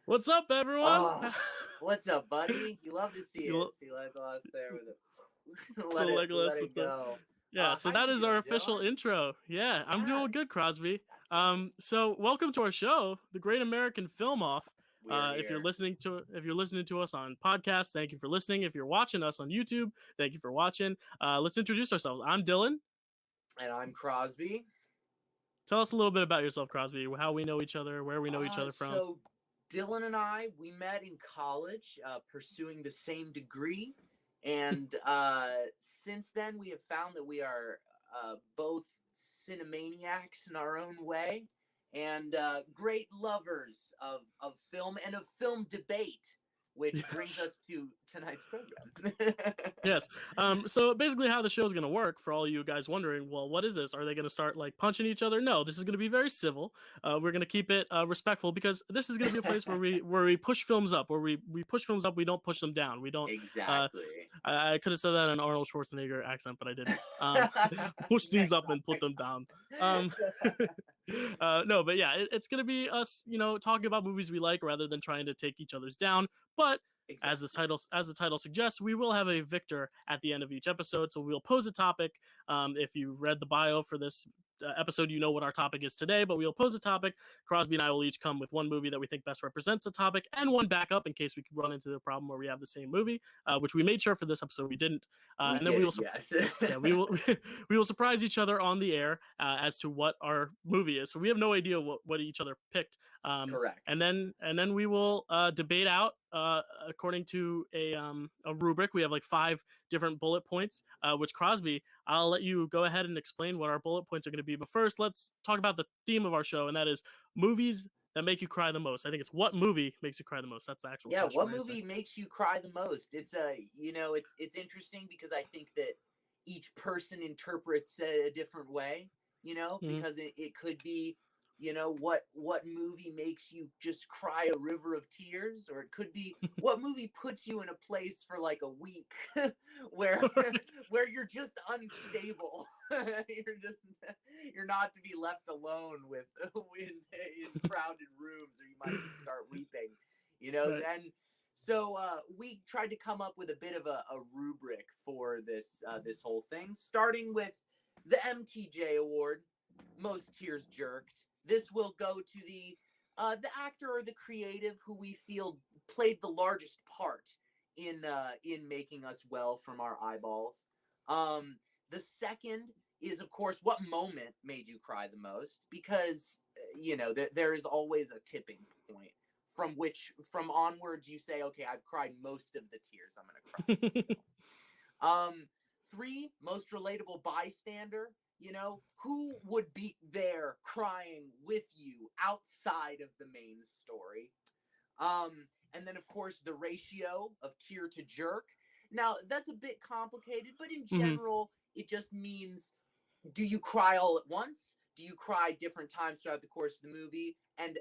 What's up, everyone? Oh, what's up, buddy? You love to see You it. lo- See Legolas there with it. the Let Legolas with it the go. So How that you is our doing, official Dylan? intro. Yeah, I'm Yeah, doing good, Krosby. that's it. So welcome to our show, the Great American Film Off. We're If you're here, listening to us on podcasts, thank you for listening. If you're watching us on YouTube, thank you for watching. Let's introduce ourselves. I'm Dylan. and I'm Krosby. Tell us a little bit about yourself, Krosby. How we know each other, where we know each other from. So Dylan and I, we met in college, pursuing the same degree, and since then we have found that we are both cinemaniacs in our own way, and great lovers of film and of film debate, which brings us to tonight's program. Yes. So basically, how the show is going to work, for all you guys wondering, well, what is this? Are they going to start like punching each other? No, this is going to be very civil. We're going to keep it respectful because this is going to be a place where we push films up, where we push films up. We don't push them down. We don't. Exactly. I could have said that in an Arnold Schwarzenegger accent, but I didn't. Push things up and put them down. No, but yeah, it's going to be us, talking about movies we like rather than trying to take each other's down. But Exactly. as the title suggests, we will have a victor at the end of each episode. So we'll pose a topic. If you read the bio for this episode, you know what our topic is today. But we'll pose a topic. Krosby and I will each come with one movie that we think best represents the topic, and one backup in case we could run into the problem where we have the same movie, which we made sure for this episode we didn't. Then we will, yes. we will surprise each other on the air as to what our movie is. So we have no idea what each other picked. Correct. And then we will debate out according to a rubric. We have like 5 different bullet points. Which, Krosby, I'll let you go ahead and explain what our bullet points are going to be. But first, let's talk about the theme of our show, and that is movies that make you cry the most. I think it's what movie makes you cry the most. That's the actual question. What movie makes you cry the most? It's it's interesting because I think that each person interprets it a different way, because it could be, what movie makes you just cry a river of tears, or it could be what movie puts you in a place for like a week where you're just unstable. You're not to be left alone with in crowded rooms, or you might just start weeping, Right. and so we tried to come up with a bit of a rubric for this whole thing, starting with the MTJ award, most tears jerked. This will go to the actor or the creative who we feel played the largest part in making us well from our eyeballs. The second is, of course, what moment made you cry the most, because there is always a tipping point from onwards you say, okay, I've cried most of the tears I'm going to cry. 3, most relatable bystander. Who would be there crying with you outside of the main story? And then, of course, the ratio of tear to jerk. Now, that's a bit complicated, but in general, it just means, do you cry all at once? Do you cry different times throughout the course of the movie? And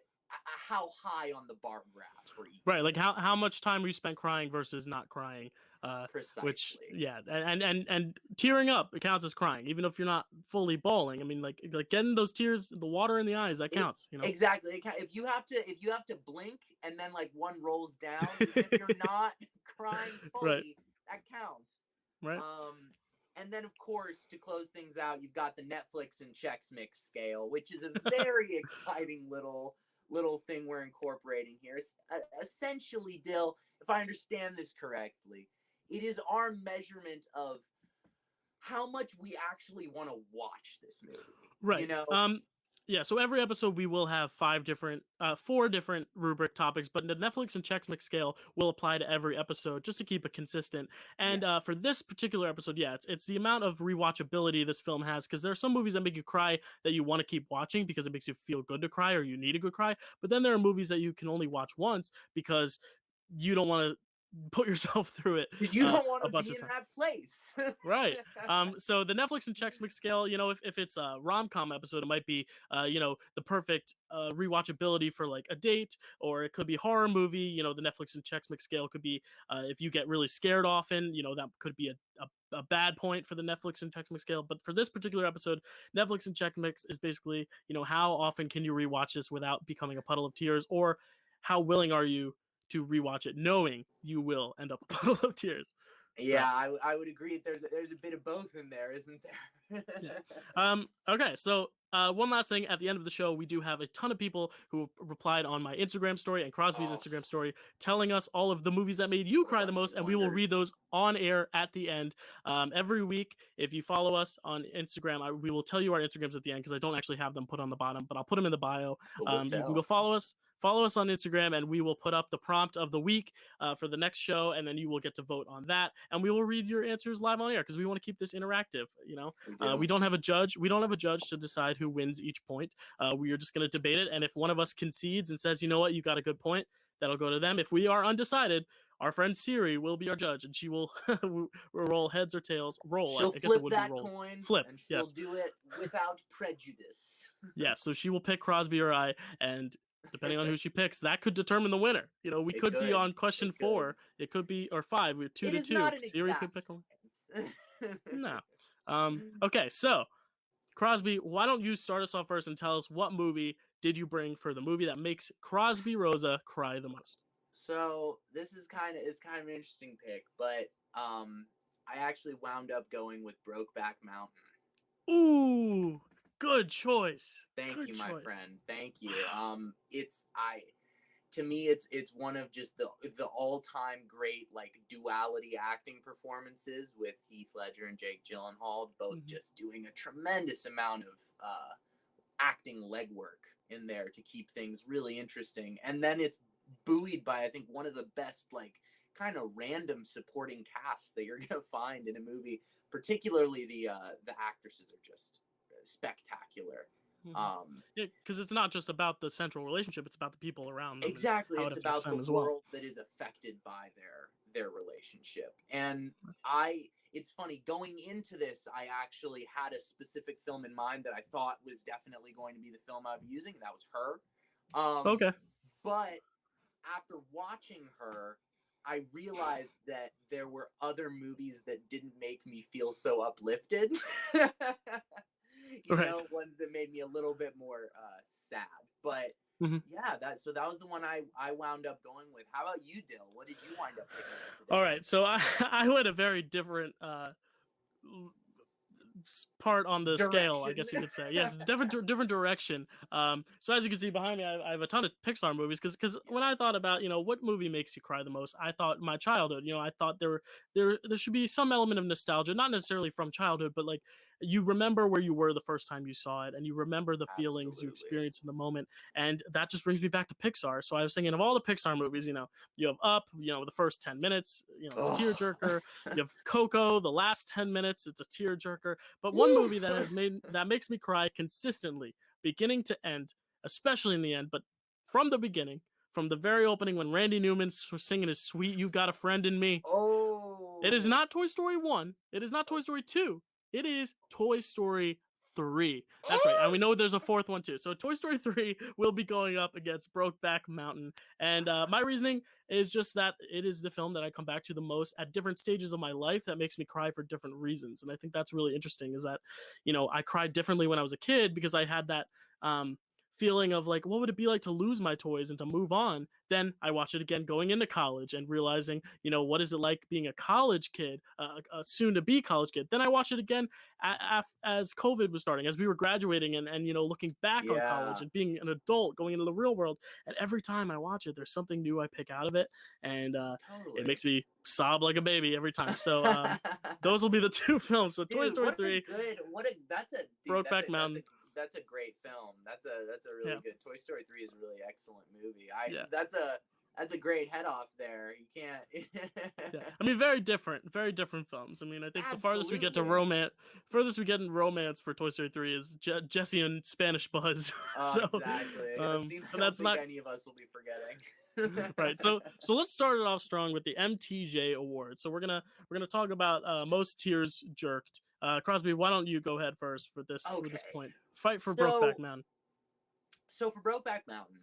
how high on the bar graph for each? Right, like how much time you spent crying versus not crying. Precisely. Which, yeah, and tearing up, it counts as crying, even if you're not fully bawling. I mean, like getting those tears, the water in the eyes, that counts. Exactly. If you have to blink and then like one rolls down, even if you're not crying fully, that counts. Right. And then, of course, to close things out, you've got the Netflix and Chex Mix scale, which is a very exciting little thing we're incorporating here. Essentially, Dill, if I understand this correctly, it is our measurement of how much we actually want to watch this movie. Right. Yeah, so every episode we will have 4 different rubric topics, but the Netflix and Chex Mix scale will apply to every episode just to keep it consistent. And Yes. For this particular episode, yeah, it's the amount of rewatchability this film has, because there are some movies that make you cry that you want to keep watching because it makes you feel good to cry or you need a good cry. But then there are movies that you can only watch once because you don't want to put yourself through it, because you don't want to be in that place. Right. So the Netflix and Chex Mix scale, if it's a rom-com episode, it might be the perfect rewatchability for like a date, or it could be horror movie. The Netflix and Chex Mix scale could be if you get really scared often, that could be a bad point for the Netflix and Chex Mix scale. But for this particular episode, Netflix and Chex Mix is basically, how often can you rewatch this without becoming a puddle of tears, or how willing are you to rewatch it, knowing you will end up a puddle of tears. Yeah, I would agree. There's a bit of both in there, isn't there? Yeah. Okay, so one last thing at the end of the show, we do have a ton of people who replied on my Instagram story and Krosby's Instagram story, telling us all of the movies that made you cry the most, and we will read those on air at the end. Every week, if you follow us on Instagram, we will tell you our Instagrams at the end because I don't actually have them put on the bottom, but I'll put them in the bio. You can go follow us. Follow us on Instagram, and we will put up the prompt of the week for the next show, and then you will get to vote on that, and we will read your answers live on air because we want to keep this interactive. You know, we don't have a judge. We don't have a judge to decide who wins each point. We are just going to debate it, and if one of us concedes and says, you know what, you got a good point, that'll go to them. If we are undecided, our friend Siri will be our judge, and she will roll heads or tails. Roll. She'll I guess flip it would that be roll. coin. Flip. And she'll yes. do it without prejudice. Yeah. So she will pick Krosby or I, and depending on who she picks, that could determine the winner. You know, we could be on question 4. It could be, or 5. We're 2 to 2. Not an Siri exact could pick one. No. Okay, so Krosby, why don't you start us off first and tell us what movie did you bring for the movie that makes Krosby Roza cry the most? So this is kind of an interesting pick, but I actually wound up going with Brokeback Mountain. Ooh, good choice. Thank good you, choice. my friend. Thank you. To me, it's one of just the all-time great like duality acting performances with Heath Ledger and Jake Gyllenhaal, both just doing a tremendous amount of acting legwork in there to keep things really interesting. And then it's buoyed by, I think, one of the best like kind of random supporting casts that you're gonna find in a movie. Particularly the actresses are just spectacular. Yeah, because it's not just about the central relationship; it's about the people around them. Exactly, it's about the world that is affected by their relationship. And it's funny, going into this, I actually had a specific film in mind that I thought was definitely going to be the film I'd be using, and that was her. Okay. But after watching her, I realized that there were other movies that didn't make me feel so uplifted. You know, ones that made me a little bit more sad. But yeah, that was the one I wound up going with. How about you, Dill? What did you wind up picking? All right, so I went a very different part on the scale, I guess you could say. Yes, different direction. So as you can see behind me, I have a ton of Pixar movies because when I thought about, you know, what movie makes you cry the most, I thought my childhood. You know, I thought there should be some element of nostalgia, not necessarily from childhood, but like you remember where you were the first time you saw it, and you remember the feelings you experienced in the moment, and that just brings me back to Pixar. So I was thinking of all the Pixar movies. You know, you have Up. You know, the first 10 minutes. You know, it's a tearjerker. You have Coco. The last 10 minutes, it's a tearjerker. But one movie that makes me cry consistently, beginning to end, especially in the end, but from the beginning, from the very opening when Randy Newman's singing his "Sweet You Got a Friend in Me." It is not Toy Story 1. It is not Toy Story 2. It is Toy Story 3. That's right. And we know there's a fourth one too. So Toy Story 3 will be going up against Brokeback Mountain. And my reasoning is just that it is the film that I come back to the most at different stages of my life that makes me cry for different reasons. And I think that's really interesting, is that, you know, I cried differently when I was a kid because I had that feeling of like, what would it be like to lose my toys and to move on? Then I watch it again going into college and realizing, you know, what is it like being a college kid, a soon to be college kid? Then I watched it again as COVID was starting, as we were graduating and you know, looking back on college and being an adult going into the real world. And every time I watch it, there's something new I pick out of it, and it makes me sob like a baby every time. So those will be the two films. So Toy Story 3. Brokeback Mountain. That's a great film. That's a really good. Toy Story 3 is a really excellent movie. That's a great head off there. You can't. I mean, very different films. I mean, I think the farthest we get to romance, in romance for Toy Story 3 is Jessie and Spanish Buzz. So, exactly. I don't think any of us will be forgetting. Right. So let's start it off strong with the MTJ Award. So we're gonna talk about most tears jerked. Krosby, why don't you go ahead first for this point? Fight for Brokeback Mountain. So for Brokeback Mountain,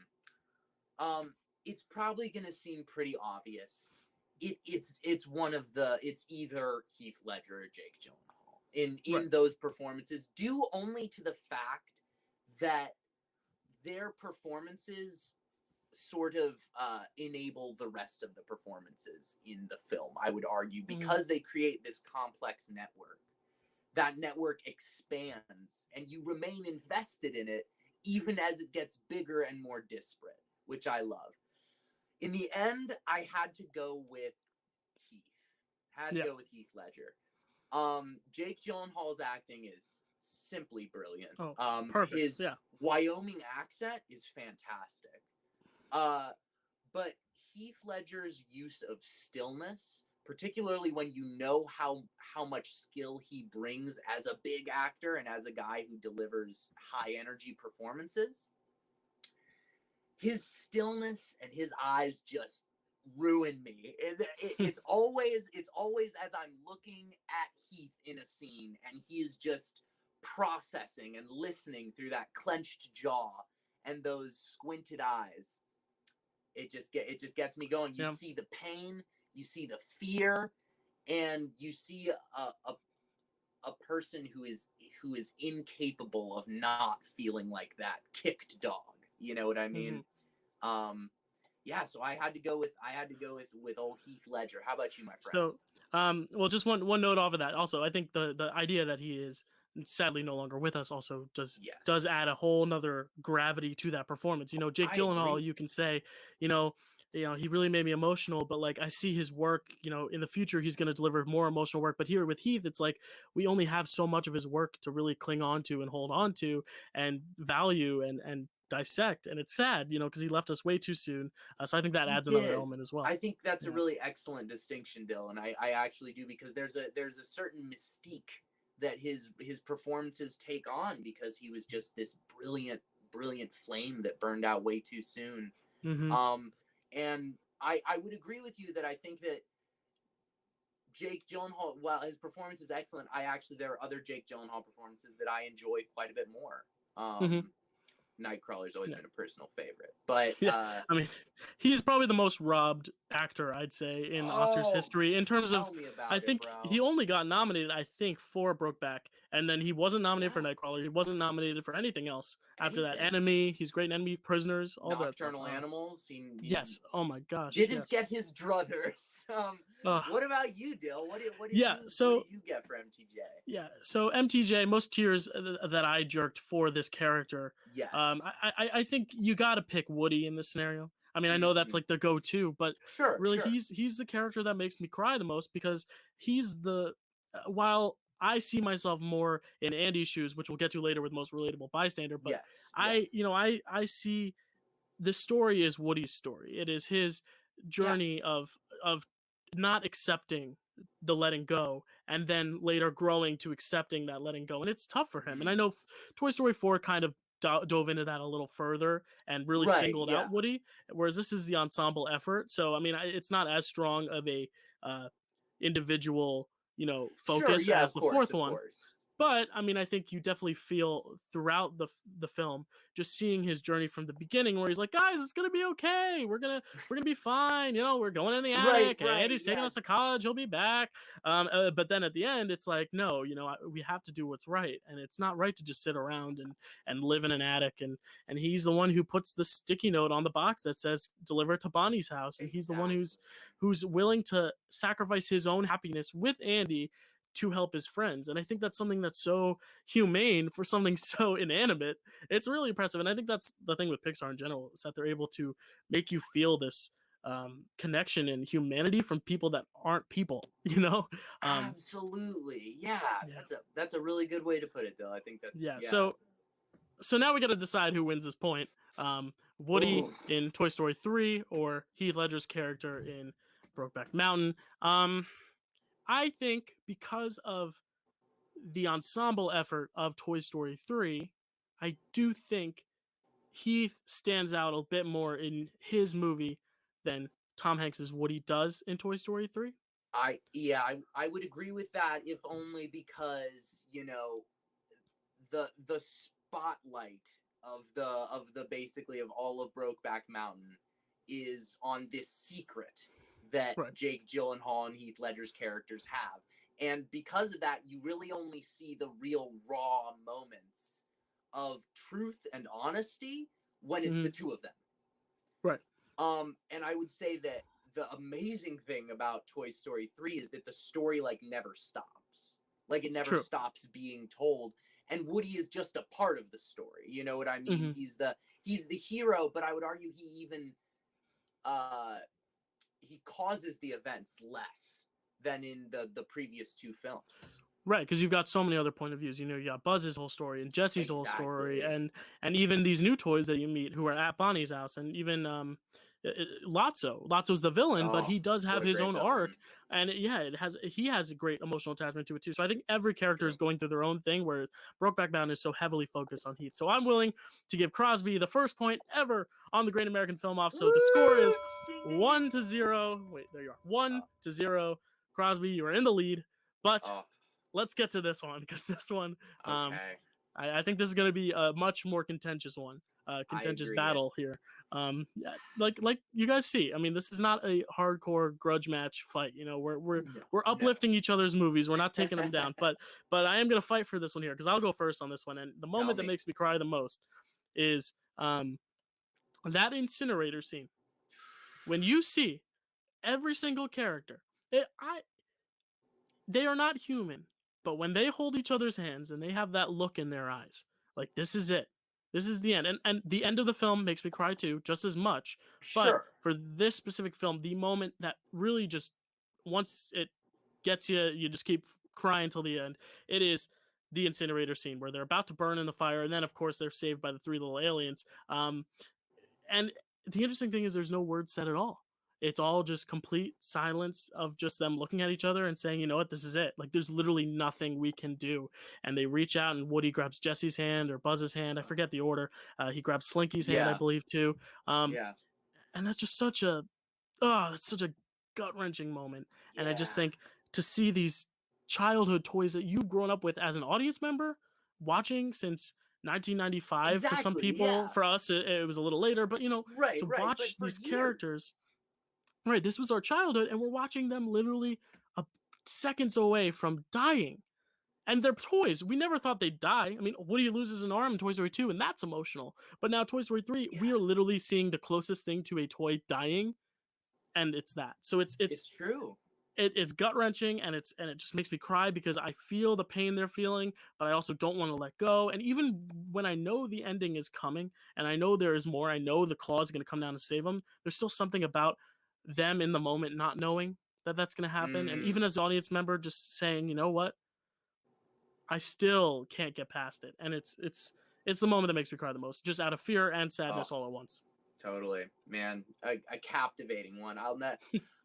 it's probably gonna seem pretty obvious. It's either Heath Ledger or Jake Gyllenhaal in those performances, due only to the fact that their performances sort of enable the rest of the performances in the film, I would argue, because they create this complex network. That network expands and you remain invested in it even as it gets bigger and more disparate, which I love. In the end, I had to go with Heath. Go with Heath Ledger. Jake Gyllenhaal's acting is simply brilliant. Perfect. His Wyoming accent is fantastic. But Heath Ledger's use of stillness, particularly when you know how much skill he brings as a big actor and as a guy who delivers high energy performances, his stillness and his eyes just ruin me. It's always as I'm looking at Heath in a scene and he is just processing and listening through that clenched jaw and those squinted eyes. It just gets me going. You see the pain, you see the fear, and you see a person who is incapable of not feeling like that kicked dog. You know what I mean? So I had to go with old Heath Ledger. How about you, my friend? So, well, just one note off of that. Also, I think the idea that he is sadly no longer with us also does add a whole nother gravity to that performance. You know, Jake Gyllenhaal, you can say, you know, he really made me emotional, but like I see his work, you know, in the future he's going to deliver more emotional work. But here with Heath, it's like we only have so much of his work to really cling on to and hold on to and value and dissect, and it's sad, you know, because he left us way too soon. So I think that adds another element as well. I think that's a really excellent distinction, Dylan. I actually do, because there's a certain mystique that his performances take on, because he was just this brilliant flame that burned out way too soon. And I would agree with you that I think that Jake Gyllenhaal, while his performance is excellent, there are other Jake Gyllenhaal performances that I enjoy quite a bit more. Nightcrawler's always been a personal favorite, but I mean, he's probably the most robbed actor, I'd say, in Oscars history in terms of. I think he only got nominated, for Brokeback, and then he wasn't nominated for Nightcrawler. He wasn't nominated for anything else after that. Enemy, he's great in Enemy, Prisoners, all that stuff. Nocturnal Animals. Yes. Oh my gosh. Didn't get his druthers. What about you, Dill? What did you get for MTJ? Yeah, so MTJ, most tears that I jerked for this character. Yes. I think you got to pick Woody in this scenario. I mean, I know that's like the go-to, but he's the character that makes me cry the most, because he's while I see myself more in Andy's shoes, which we'll get to later with most relatable bystander, but I see the story is Woody's story. It is his journey of not accepting the letting go, and then later growing to accepting that letting go, and it's tough for him. And I know Toy Story 4 kind of dove into that a little further and really singled out Woody, whereas this is the ensemble effort. So I mean, it's not as strong of a individual, you know, focus as the fourth one. But I mean, I think you definitely feel throughout the film just seeing his journey from the beginning, where he's like, "Guys, it's gonna be okay. We're gonna be fine. You know, we're going in the attic. Andy's taking us to college. He'll be back." But then at the end, it's like, no, you know, we have to do what's right, and it's not right to just sit around and live in an attic. And he's the one who puts the sticky note on the box that says "Deliver it to Bonnie's house," and he's the one who's willing to sacrifice his own happiness with Andy to help his friends. And I think that's something that's so humane for something so inanimate. It's really impressive. And I think that's the thing with Pixar in general, is that they're able to make you feel this connection and humanity from people that aren't people, you know? Absolutely. Yeah. That's a really good way to put it, though. I think that's So now we got to decide who wins this point. Woody in Toy Story 3 or Heath Ledger's character in Brokeback Mountain. I think because of the ensemble effort of Toy Story 3, I do think Heath stands out a bit more in his movie than Tom Hanks's Woody does in Toy Story 3. I would agree with that, if only because, you know, the spotlight of the basically of all of Brokeback Mountain is on this secret that Jake Gyllenhaal and Heath Ledger's characters have. And because of that, you really only see the real raw moments of truth and honesty when it's the two of them. Right. And I would say that the amazing thing about Toy Story 3 is that the story like never stops. Like it never True. stops being told. And Woody is just a part of the story. You know what I mean? Hmm. He's the hero, but I would argue he even uh he causes the events less than in the previous two films. Right, because you've got so many other point of views. You know, you got Buzz's whole story and Jesse's whole story, Exactly. and even these new toys that you meet who are at Bonnie's house, and even Lotso. Lotso's the villain, but Oh, he does what have a his great own arc, villain. and he has a great emotional attachment to it too. So I think every character is True. going through their own thing, where Brokeback Mountain is so heavily focused on Heath. So I'm willing to give Crosby the first point ever on the Great American Film Off. So the score is 1-0. Wait, there you are. Oh, 1-0. Crosby, you are in the lead, but oh, let's get to this one because this one, okay. I think this is going to be a much more contentious one, I contentious agree. battle here. Yeah, like you guys see, I mean, this is not a hardcore grudge match fight. You know, No, we're no. uplifting each other's movies. We're not taking them down. But I am going to fight for this one here because I'll go first on this one. And the Tell moment that me. makes me cry the most is that incinerator scene when you see every single character. They are not human, but when they hold each other's hands and they have that look in their eyes, like this is it. This is the end. And the end of the film makes me cry too, just as much. But Sure. for this specific film, the moment that really just once it gets you, you just keep crying till the end. It is the incinerator scene where they're about to burn in the fire, and then of course they're saved by the three little aliens. And the interesting thing is there's no words said at all. It's all just complete silence of just them looking at each other and saying, you know what, this is it. Like there's literally nothing we can do. And they reach out and Woody grabs Jesse's hand or Buzz's hand. I forget the order. He grabs Slinky's hand, I Yeah. believe, too. Um, Yeah. and that's just that's such a gut wrenching moment. And I just Yeah. think to see these childhood toys that you've grown up with as an audience member, watching since 1995 for some Exactly. people, Yeah. for us it was a little later, but you know, Right, to right. But watch for these years. characters, right, this was our childhood and we're watching them literally a seconds away from dying, and they're toys. We never thought they'd die. I mean, Woody loses an arm in Toy Story 2 and that's emotional, but now Toy Story 3 Yeah. we are literally seeing the closest thing to a toy dying, and it's that. So It's true. it's gut wrenching, and it just makes me cry because I feel the pain they're feeling, but I also don't want to let go. And even when I know the ending is coming, and I know there is more, I know the claw is going to come down to save them. There's still something about them in the moment not knowing that that's going to happen, and Mm. even as an audience member, just saying, you know what, I still can't get past it, and it's the moment that makes me cry the most, just out of fear and Oh, sadness all at once. totally, man. A captivating one. I'll not.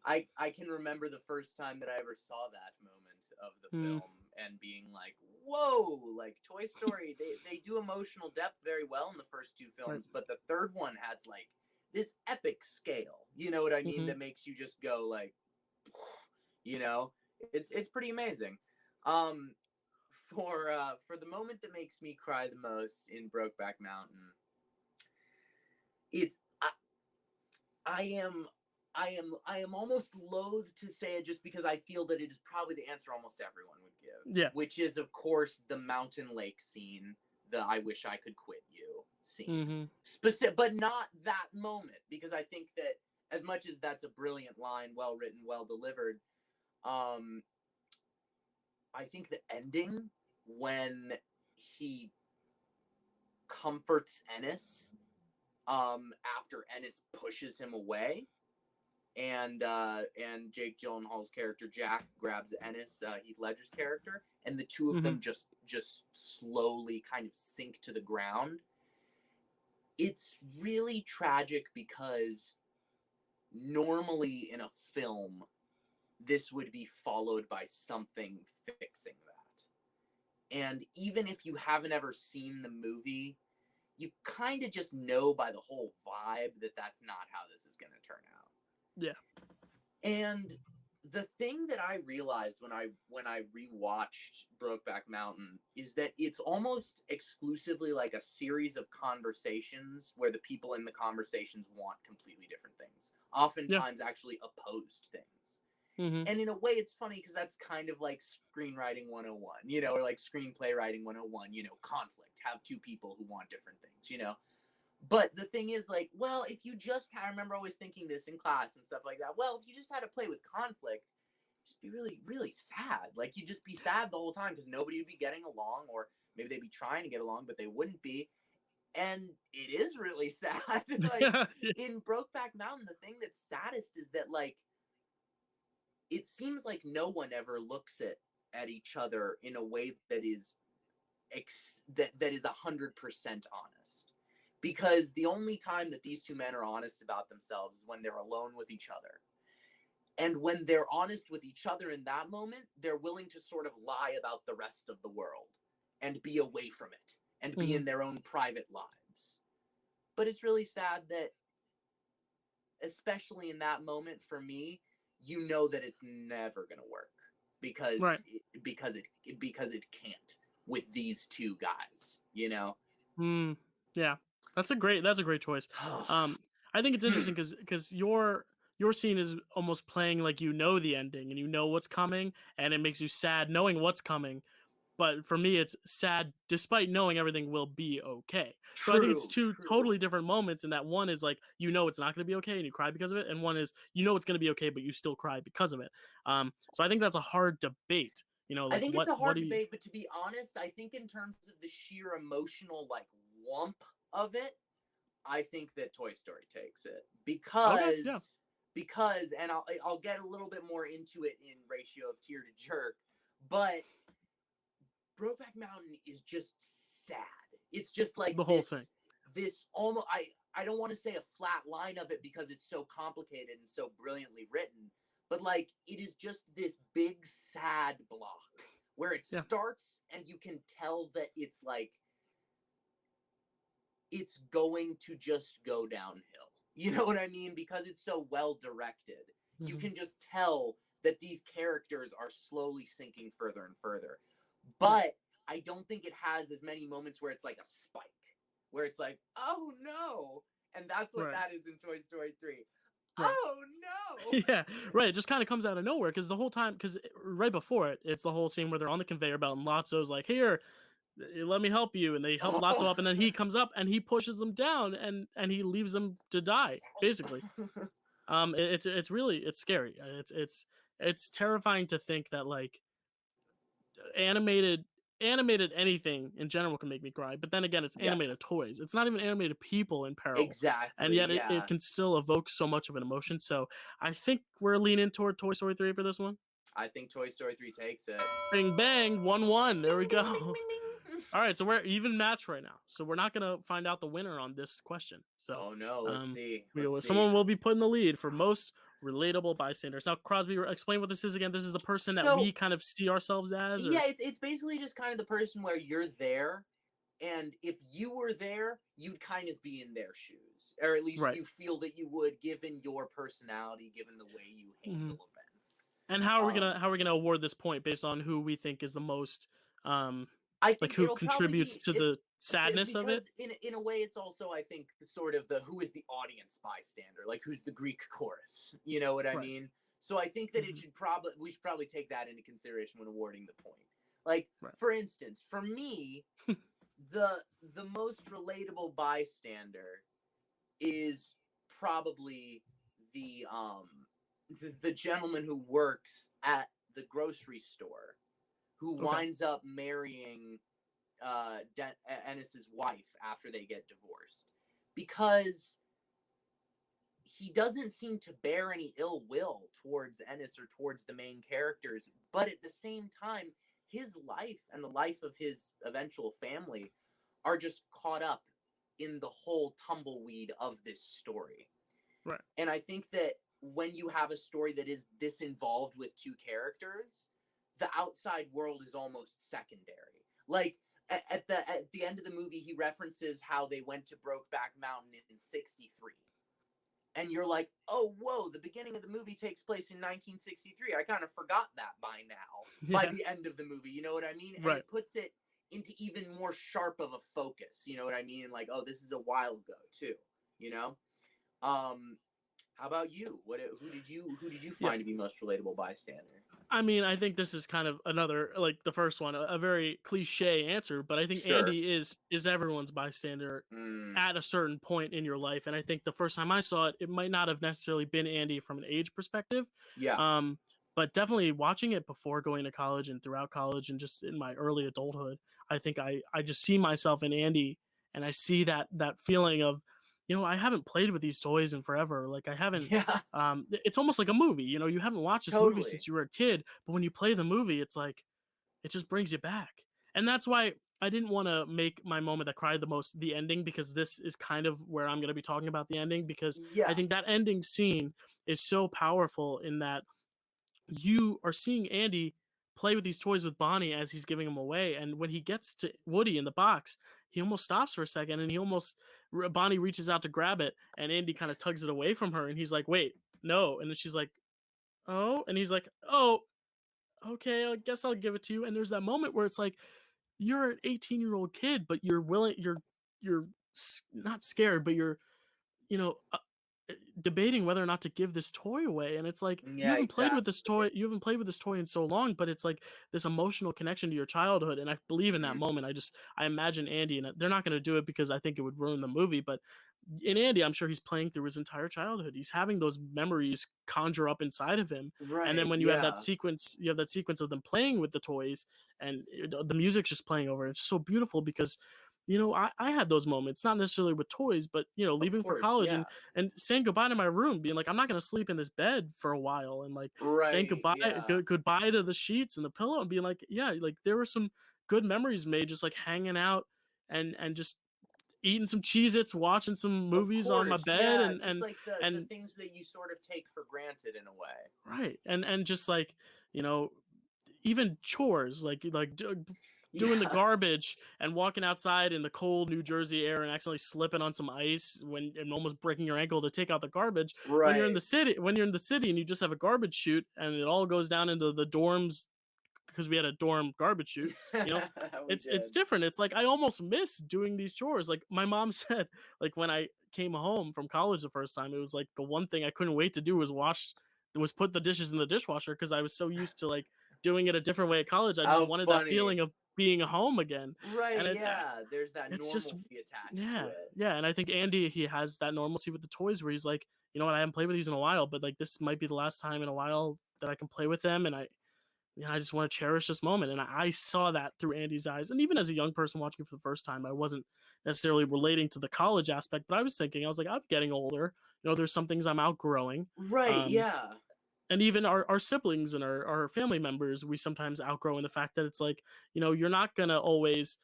I can remember the first time that I ever saw that moment of the Mm, film and being like, "Whoa!" Like Toy Story, they do emotional depth very well in the first two right. films, but the third one has like this epic scale. You know what I mean? Hmm. That makes you just go like, you know, it's pretty amazing. Um, for the moment that makes me cry the most in Brokeback Mountain, it's I am I am almost loath to say it just because I feel that it is probably the answer almost everyone would give, Yeah. which is of course the mountain lake scene, the I wish I could quit you scene. Hmm. Specific, but not that moment, because I think that as much as that's a brilliant line, well written, well delivered, um I think the ending when he comforts Ennis after Ennis pushes him away, and Jake Gyllenhaal's character Jack grabs Ennis, Heath Ledger's character, and the two of Hmm. them just slowly kind of sink to the ground. It's really tragic because normally in a film this would be followed by something fixing that. And even if you haven't ever seen the movie, you kind of just know by the whole vibe that that's not how this is going to turn out. Yeah. And the thing that I realized when I rewatched Brokeback Mountain is that it's almost exclusively like a series of conversations where the people in the conversations want completely different things, Yeah. oftentimes actually opposed things. Hmm. And in a way it's funny because that's kind of like screenwriting 101, or like screenplay writing 101, conflict, have two people who want different things. But the thing is, like, well, if you just had, I remember always thinking this in class and stuff like that. Well, if you just had to play with conflict, just be really, really sad. Like, you'd just be sad the whole time because nobody would be getting along, or maybe they'd be trying to get along, but they wouldn't be. And it is really sad. Like, Yeah. in Brokeback Mountain, the thing that's saddest is that, like, it seems like no one ever looks at each other in a way that is that is 100% honest, because the only time that these two men are honest about themselves is when they're alone with each other. And when they're honest with each other in that moment, they're willing to sort of lie about the rest of the world and be away from it and be Mhm. in their own private lives. But it's really sad that, especially in that moment for me, you know that it's never going to work because Right. because it can't with these two guys, you know. Mm, yeah, that's a great choice. Um, I think it's interesting because your scene is almost playing like you know the ending and you know what's coming, and it makes you sad knowing what's coming. But for me, it's sad despite knowing everything will be okay. So I think it's True, two true. totally different moments. In that one is like you know it's not going to be okay and you cry because of it, and one is you know it's going to be okay but you still cry because of it. So I think that's a hard debate. You know, I like think it's a what hard do you? debate, but to be honest, I think in terms of the sheer emotional like wump of it, I think that Toy Story takes it Okay, yeah, because and I'll get a little bit more into it in ratio of tear to jerk, but Brokeback Mountain is just sad. It's just like the whole thing. this almost I don't want to say a flat line of it because it's so complicated and so brilliantly written, but like it is just this big sad block where it Yeah. starts and you can tell that it's like it's going to just go downhill. You know what I mean? Because it's so well directed. You Hmm. can just tell that these characters are slowly sinking further and further. Yeah. But I don't think it has as many moments where it's like a spike, where it's like, oh no. And that's what Right. that is in Toy Story 3. Right. Oh no. Yeah, right. It just kind of comes out of nowhere because the whole time, because right before it, it's the whole scene where they're on the conveyor belt and Lotso's like, "Here, let me help you," and they help Lotso up, and then he comes up and he pushes them down and he leaves them to die, basically. It's really it's scary. It's terrifying to think that like animated animated anything in general can make me cry, but then again it's Yes. animated toys, it's not even animated people in peril, and Exactly. yet it Yeah. can still evoke so much of an emotion. So I think we're leaning toward Toy Story 3 for this one. I think Toy Story 3 takes it. Bing bang, 1-1, there we Bing, bing, bing, go. bing, bing. All right, so we're even match right now, so we're not gonna find out the winner on this question. So Oh no, let's see. Let's see. someone will be put in the lead for most relatable bystanders. Now Crosby, explain what this is again. This is the person that So we kind of see ourselves as, or yeah, it's basically just kind of the person where you're there, and if you were there, you'd kind of be in their shoes, or at least right. you feel that you would, given your personality, given the way you Mm-hmm. handle events. And how are we gonna award this point based on who we think is the most um I like think who it'll probably contributes be to it the sadness of it? because in a way it's also, I think, sort of the who is the audience bystander, like who's the Greek chorus. You know what I Right. mean? So I think that Hmm. we should probably take that into consideration when awarding the point. Like, Right. for instance, for me, the the most relatable bystander is probably the the gentleman who works at the grocery store who Okay. winds up marrying Ennis's wife after they get divorced, because he doesn't seem to bear any ill will towards Ennis or towards the main characters, but at the same time, his life and the life of his eventual family are just caught up in the whole tumbleweed of this story. Right. And I think that when you have a story that is this involved with two characters, the outside world is almost secondary. Like at the end of the movie, he references how they went to Brokeback Mountain in '63, and you're like, oh whoa, the beginning of the movie takes place in 1963. I kind of forgot that by now. By Yeah. the end of the movie, you know what I mean? And Right. it puts it into even more sharp of a focus. You know what I mean? And like, oh, this is a while ago too. You know. Um, How about you? Who did you Yeah. find to be most relatable bystander? I mean, I think this is kind of another, like the first one, a very cliche answer, but I think Sure. Andy is everyone's bystander Mm, at a certain point in your life. And I think the first time I saw it, it might not have necessarily been Andy from an age perspective. yeah. Um, but definitely watching it before going to college and throughout college and just in my early adulthood, I think I just see myself in Andy, and I see that feeling of, I haven't played with these toys in forever. Like I haven't Yeah. it's almost like a movie. You haven't watched this movie Totally. since you were a kid, but when you play the movie, it's like it just brings you back. And that's why I didn't want to make my moment that cried the most the ending, because this is kind of where I'm going to be talking about the ending, because I Yeah. think that ending scene is so powerful in that you are seeing Andy play with these toys with Bonnie as he's giving them away, and when he gets to Woody in the box, he almost stops for a second, and Bonnie reaches out to grab it, and Andy kind of tugs it away from her, and he's like, "Wait, no," and then she's like, "Oh," and he's like, "Oh, okay, I guess I'll give it to you." And there's that moment where it's like you're an 18-year-old kid, but you're not scared, but you're you know, uh, debating whether or not to give this toy away. And it's like Yeah, exactly. you haven't played with this toy in so long, but it's like this emotional connection to your childhood. And I believe in that Mhm. moment. I imagine Andy, and they're not going to do it because I think it would ruin the movie. But in Andy, I'm sure he's playing through his entire childhood. He's having those memories conjure up inside of him. And then Right. when Yeah. you have that sequence of them playing with the toys, and the music's just playing over. It's so beautiful because I had those moments, not necessarily with toys, but Of leaving for course. college Yeah. and saying goodbye to my room, being like, I'm not gonna sleep in this bed for a while, and like saying Right. Yeah. goodbye to the sheets and the pillow, and being like, yeah, like there were some good memories made, just like hanging out and just eating some Cheez-Its, watching some Of movies on my course. bed, Yeah. Just like the and things that you sort of take for granted in a way. right, and just like you know even chores, doing the Yeah. garbage and walking outside in the cold New Jersey air and accidentally slipping on some ice and almost breaking your ankle to take out the garbage. Right. When you're in the city and you just have a garbage chute and it all goes down into the dorms, because we had a dorm garbage chute, you know, We it's did. different. It's like I almost miss doing these chores. Like my mom said, like when I came home from college the first time, it was like the one thing I couldn't wait to do was put the dishes in the dishwasher, because I was so used to like doing it a different way at college. I just How wanted that funny. feeling of being home again. Right. And Yeah. There's that it's just normalcy attached to yeah, it. yeah. And I think Andy, he has that normalcy with the toys where he's like, you know what, I haven't played with these in a while, but like this might be the last time in a while that I can play with them, and I just want to cherish this moment. And I saw that through Andy's eyes. And even as a young person watching it for the first time, I wasn't necessarily relating to the college aspect, but I was like, I'm getting older. There's some things I'm outgrowing. Right. Um, Yeah. and even our siblings and our family members, we sometimes outgrow in the fact that it's like, you're not going to always,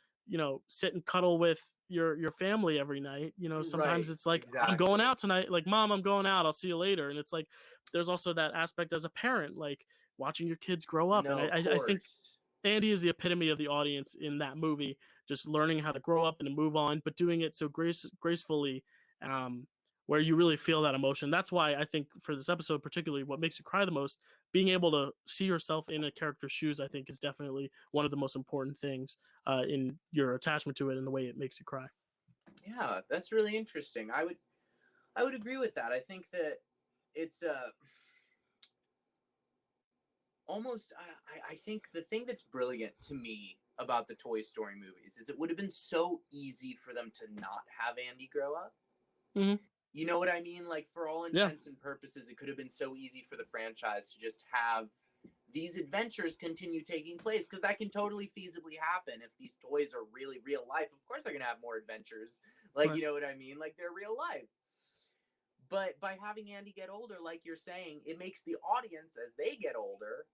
sit and cuddle with your family every night. Sometimes Right. it's like, I'm going Exactly. out tonight. Like, mom, I'm going out. I'll see you later. And it's like, there's also that aspect as a parent, like watching your kids grow up. And No, of I think course. Andy is the epitome of the audience in that movie, just learning how to grow up and to move on, but doing it so gracefully, um, where you really feel that emotion. That's why I think for this episode, particularly, what makes you cry the most, being able to see yourself in a character's shoes, I think, is definitely one of the most important things in your attachment to it and the way it makes you cry. Yeah, that's really interesting. I would agree with that. I think that it's almost I think the thing that's brilliant to me about the Toy Story movies is it would have been so easy for them to not have Andy grow up. Hmm. You know what I mean? Like, for all Yeah, intents and purposes, it could have been so easy for the franchise to just have these adventures continue taking place, because that can totally feasibly happen if these toys are really real life. Of course, they're gonna have more adventures. Like, right. you know what I mean? Like, they're real life. But by having Andy get older, like you're saying, it makes the audience, as they get older,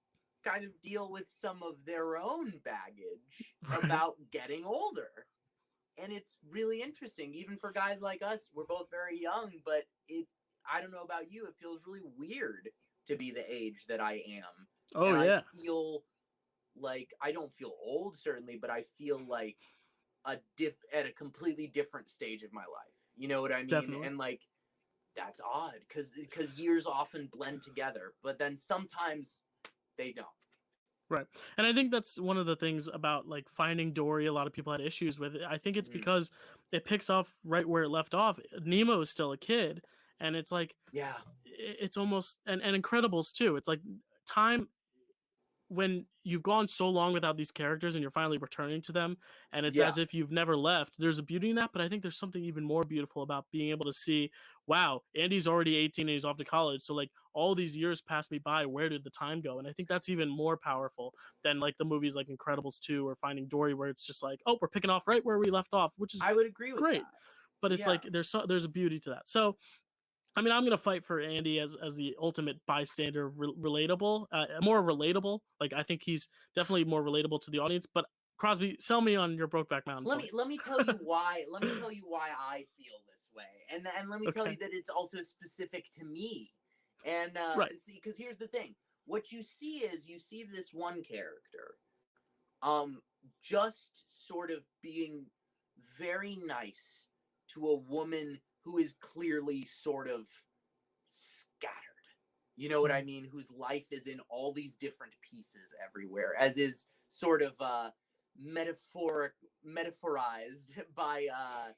kind of deal with some of their own baggage Right. about getting older. And it's really interesting, even for guys like us. We're both very young, but I don't know about you, it feels really weird to be the age that I am. Oh, And I yeah, feel like I don't feel old, certainly, but I feel like at a completely different stage of my life. You know what I mean? definitely. And like, that's odd, because years often blend together, but then sometimes they don't. Right. And I think that's one of the things about like Finding Dory, a lot of people had issues with it. I think it's Mm. because it picks off right where it left off. Nemo is still a kid, and it's like Yeah. it's almost and Incredibles too. It's like time when you've gone so long without these characters and you're finally returning to them, and it's Yeah. as if you've never left. There's a beauty in that, but I think there's something even more beautiful about being able to see, wow, Andy's already 18 and he's off to college, so like all these years passed me by, where did the time go? And I think that's even more powerful than like the movies like Incredibles 2 or Finding Dory, where it's just like, oh, we're picking off right where we left off, which is I would agree with great, that. but it's Yeah. like there's a beauty to that. So I mean, I'm gonna fight for Andy as the ultimate bystander, relatable, more relatable. Like I think he's definitely more relatable to the audience. But Crosby, sell me on your Brokeback Mountain Let point. me let me tell you why. Let me tell you why I feel this way, and let me tell you Okay, that it's also specific to me. And right. see, because here's the thing: what you see is you see this one character, just sort of being very nice to a woman who is clearly sort of scattered. You know what I Mhm. mean? Whose life is in all these different pieces everywhere, as is sort of metaphorized by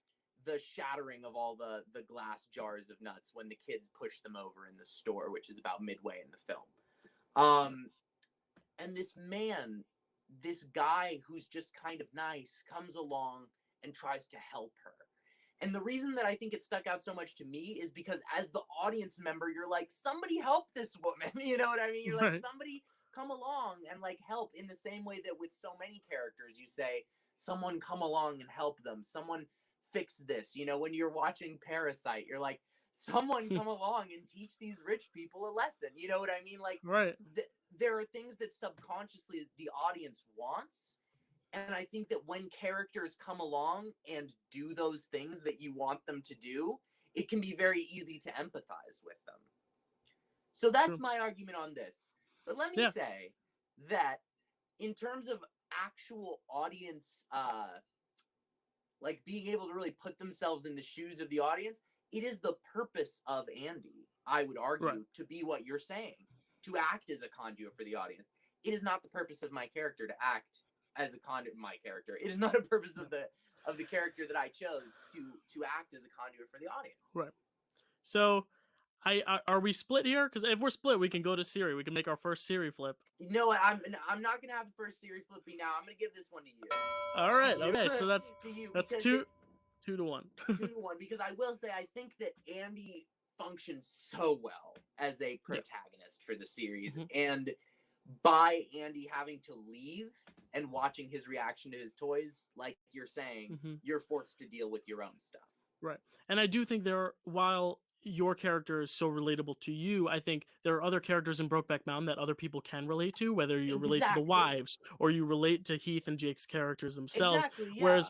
the shattering of all the glass jars of nuts when the kids push them over in the store, which is about midway in the film. And this man, this guy who's just kind of nice, comes along and tries to help her. And the reason that I think it stuck out so much to me is because as the audience member, you're like, somebody help this woman. You know what I mean? You're like, Right. somebody come along and like help, in the same way that with so many characters, you say, someone come along and help them. Someone fix this. You know, when you're watching Parasite, you're like, someone come along and teach these rich people a lesson. You know what I mean? Like, Right. there are things that subconsciously the audience wants, and I think that when characters come along and do those things that you want them to do, it can be very easy to empathize with them. So that's True. my argument on this. But let me Yeah. say that in terms of actual audience, like being able to really put themselves in the shoes of the audience, it is the purpose of Andy, I would Right. argue, to be what you're saying, to act as a conduit for the audience. It is not the purpose of my character to act as a conduit. My character. It is not a purpose Yeah. of the character that I chose to act as a conduit for the audience. Right. So I are we split here? Because if we're split, we can go to Siri. We can make our first Siri flip. You know what? I'm not gonna have the first series flipping now. I'm gonna give this one to you. All To right. you. Okay. So that's To you, that's because two 2 to 1. 2-1, because I will say I think that Andy functions so well as a Yeah. protagonist for the series, Hmm. and by Andy having to leave and watching his reaction to his toys, like you're saying, Hmm. you're forced to deal with your own stuff. Right. And I do think while your character is so relatable to you, I think there are other characters in Brokeback Mountain that other people can relate to, whether you relate to the Exactly. wives or you relate to Heath and Jake's characters themselves. Exactly. Yeah.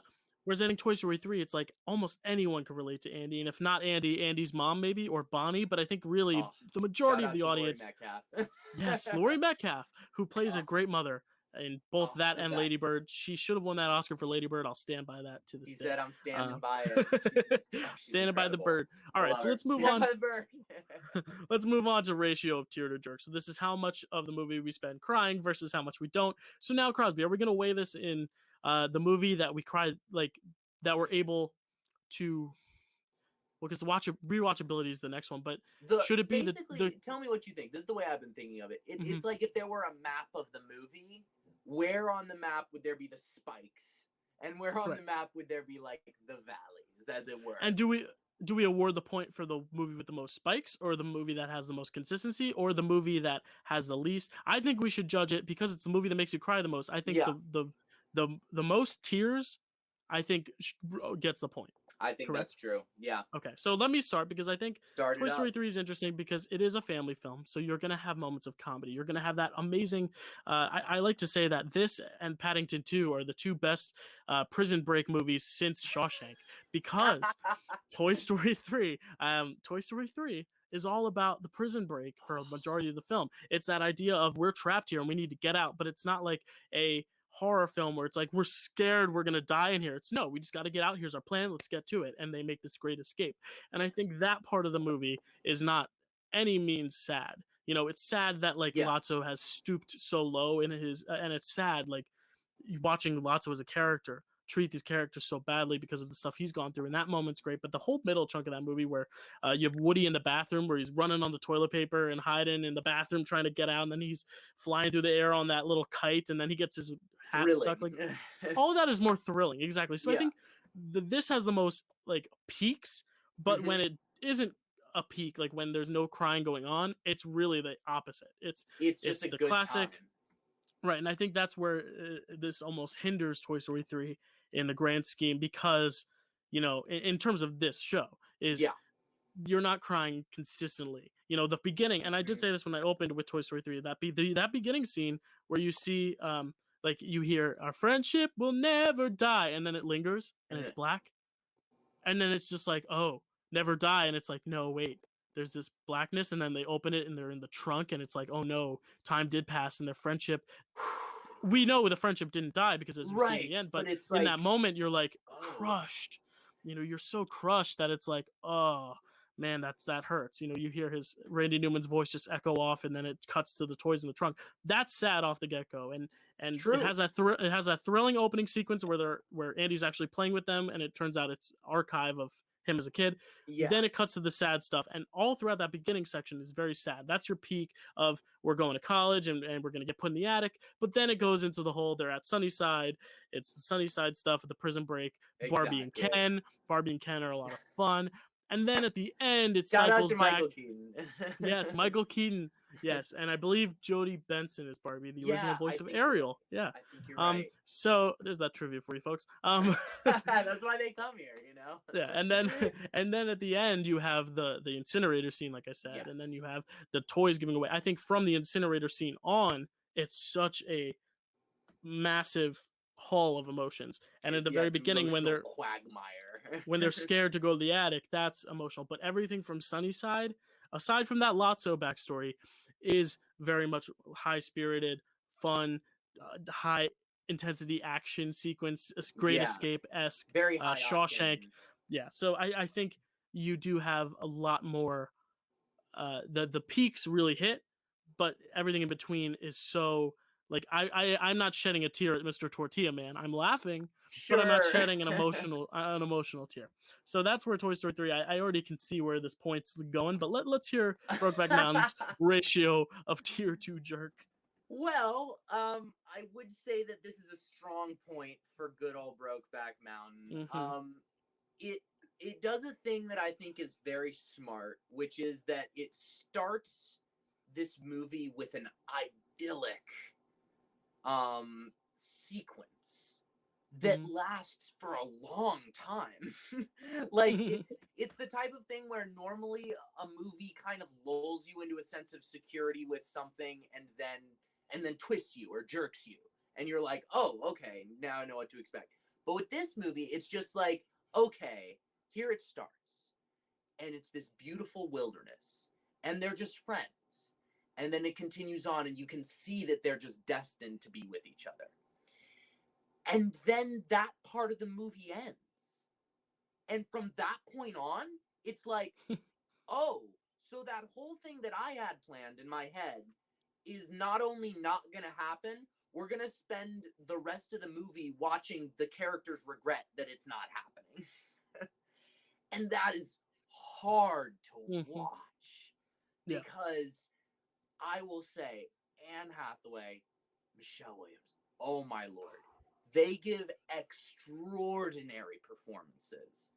Whereas in Toy Story 3, it's like almost anyone can relate to Andy. And if not Andy, Andy's mom maybe, or Bonnie. But I think really Oh, the majority shout of out the to Laurie audience, Metcalf. yes, Laurie Metcalf, who plays a Oh, great mother in both oh, that the and Lady best. Bird. She should have won that Oscar for Lady Bird. I'll stand by that to He this day. said, "I'm standing Uh, by it." She's standing by the incredible. bird. All I right, love so her. let's move Stand on. by the bird. Let's move on to ratio of tear to jerk. So this is how much of the movie we spend crying versus how much we don't. So now, Crosby, are we going to weigh this in the movie that we cried, like that we're able to? Well, because rewatchability is the next one, but The should it be the basically, tell me what you think. This is the way I've been thinking of it. mhm, It's like if there were a map of the movie, where on the map would there be the spikes, and where on right? the map would there be like the valleys, as it were? And do we award the point for the movie with the most spikes, or the movie that has the most consistency, or the movie that has the least? I think we should judge it because it's the movie that makes you cry the most. I think Yeah, the most tears, I think gets the point. I think Correct. that's true. Yeah, Okay, so let me start because I think start Toy it Story up. 3 is interesting because it is a family film. So you're going to have moments of comedy. You're going to have that amazing. I like to say that this and Paddington 2 are the two best prison break movies since Shawshank because Toy Story 3 is all about the prison break for a majority of the film. It's that idea of we're trapped here and we need to get out, but it's not like a horror film where it's like we're scared we're gonna die in here. It's no, we just got to get out. Here's our plan. Let's get to it, and they make this great escape. And I think that part of the movie is not any means sad. You know, it's sad that like Yeah, Lotso has stooped so low in his, and it's sad like watching Lotso as a character treat these characters so badly because of the stuff he's gone through. And that moment's great. But the whole middle chunk of that movie where you have Woody in the bathroom where he's running on the toilet paper and hiding in the bathroom trying to get out, and then he's flying through the air on that little kite, and then he gets his hat Thrilling. stuck. Like all of that is more thrilling. Exactly. So I Yeah. think this has the most like peaks, but when it isn't a peak, like when there's no crying going on, it's really the opposite. It's just it's a the good classic, time. right? And I think that's where this almost hinders Toy Story 3 in the grand scheme, because in terms of this show is Yeah. you're not crying consistently. The beginning, and I did say this when I opened with Toy Story 3, that beginning scene where you see like you hear our friendship will never die, and then it lingers and it's black, and then it's just like, oh, never die, and it's like, no, wait, there's this blackness, and then they open it and they're in the trunk, and it's like, oh no, time did pass, and their friendship, we know the friendship didn't die because as we see Right, the end, but but it's in like, that moment you're like oh. crushed. You're so crushed that it's like, oh man, that hurts. You hear his Randy Newman's voice just echo off, and then it cuts to the toys in the trunk. That's sad off the get-go, and True. it has that thrilling opening sequence where Andy's actually playing with them, and it turns out it's archive of him as a kid. Yeah. Then it cuts to the sad stuff, and all throughout that beginning section is very sad. That's your peak of we're going to college and we're going to get put in the attic. But then it goes into the whole, they're at Sunnyside. It's the Sunnyside stuff at the prison break. Exactly. Barbie and Ken are a lot of fun. And then at the end, it Shout cycles out to back. Michael Keaton. Yes, Michael Keaton. Yes, and I believe Jodie Benson is Barbie, the original voice of Ariel. Yeah. I think you're right. So there's that trivia for you folks. That's why they come here, Yeah, and then at the end you have the incinerator scene, like I said, and then you have the toys giving away. I think from the incinerator scene on, it's such a massive haul of emotions. And at the very beginning, when they're quagmire, when they're scared to go to the attic, that's emotional. But everything from Sunnyside, aside from that Lotso backstory, is very much high-spirited, fun, high intensity action sequence, Great Escape-esque, very high Shawshank. octane. Yeah, so I think you do have a lot more. The peaks really hit, but everything in between is so like I'm not shedding a tear at Mr. Tortilla Man. I'm laughing, but I'm not shedding an emotional tear. So that's where Toy Story 3. I already can see where this point's going, but let's hear Brokeback Mountain's ratio of tear to jerk. Well, I would say that this is a strong point for good old Brokeback Mountain. Mm-hmm. It does a thing that I think is very smart, which is that it starts this movie with an idyllic sequence that lasts for a long time. Like it's the type of thing where normally a movie kind of lulls you into a sense of security with something and then twists you or jerks you, and you're like, oh, okay, now I know what to expect. But with this movie, it's just like, okay, here it starts, and it's this beautiful wilderness, and they're just friends. And then it continues on, and you can see that they're just destined to be with each other. And then that part of the movie ends. And from that point on, it's like, oh, so that whole thing that I had planned in my head is not only not going to happen, we're going to spend the rest of the movie watching the characters regret that it's not happening. And that is hard to watch. Because I will say, Anne Hathaway, Michelle Williams, oh my Lord. They give extraordinary performances.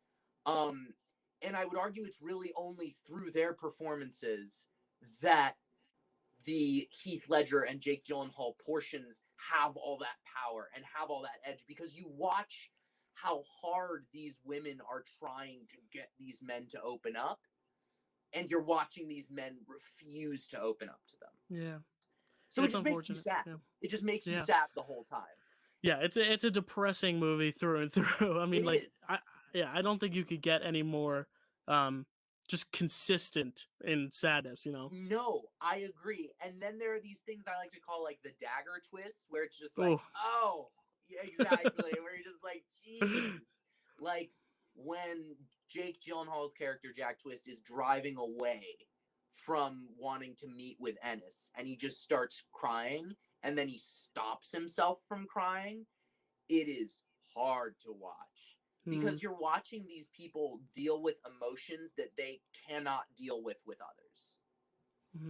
And I would argue it's really only through their performances that the Heath Ledger and Jake Gyllenhaal portions have all that power and have all that edge, because you watch how hard these women are trying to get these men to open up, and you're watching these men refuse to open up to them. Yeah. So it just makes you sad. Yeah. It just makes you sad the whole time. Yeah, it's a depressing movie through and through. I mean, I don't think you could get any more just consistent in sadness, No, I agree. And then there are these things I like to call like the dagger twists, where it's just like, oh, yeah, exactly. Where you're just like, geez. Like when Jake Gyllenhaal's character, Jack Twist, is driving away from wanting to meet with Ennis, and he just starts crying, and then he stops himself from crying. It is hard to watch because you're watching these people deal with emotions that they cannot deal with others.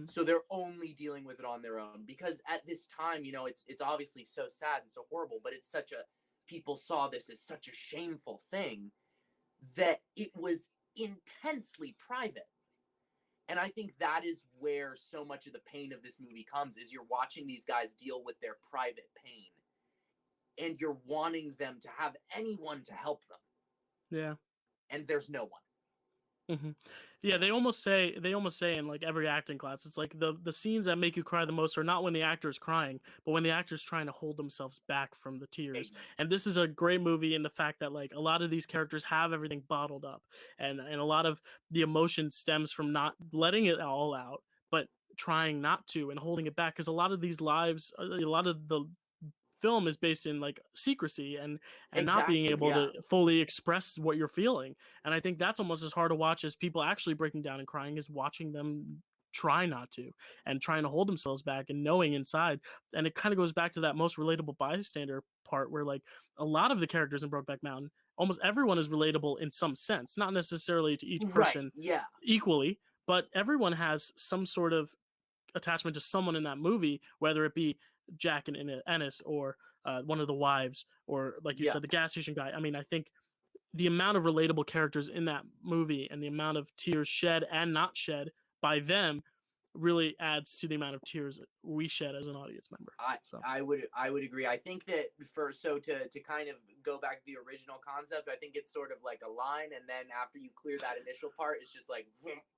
So they're only dealing with it on their own because at this time, you know, it's obviously so sad and so horrible, but it's such a, people saw this as such a shameful thing that it was intensely private. And I think that is where so much of the pain of this movie comes, is you're watching these guys deal with their private pain and you're wanting them to have anyone to help them. Yeah. And there's no one. Yeah, they almost say in like every acting class, it's like the scenes that make you cry the most are not when the actor is crying, but when the actor is trying to hold themselves back from the tears. And this is a great movie in the fact that like a lot of these characters have everything bottled up, and a lot of the emotion stems from not letting it all out, but trying not to and holding it back, because a lot of these lives, a lot of the film is based in like secrecy and not being able to fully express what you're feeling. And I think that's almost as hard to watch as people actually breaking down and crying, is watching them try not to and trying to hold themselves back and knowing inside. And it kind of goes back to that most relatable bystander part, where like a lot of the characters in Brokeback Mountain, almost everyone is relatable in some sense, not necessarily to each person equally, but everyone has some sort of attachment to someone in that movie, whether it be Jack and Ennis, or one of the wives, or like you said, the gas station guy. I mean, I think the amount of relatable characters in that movie and the amount of tears shed and not shed by them really adds to the amount of tears we shed as an audience member. I would agree. I think that to kind of go back to the original concept, I think it's sort of like a line, and then after you clear that initial part, it's just like,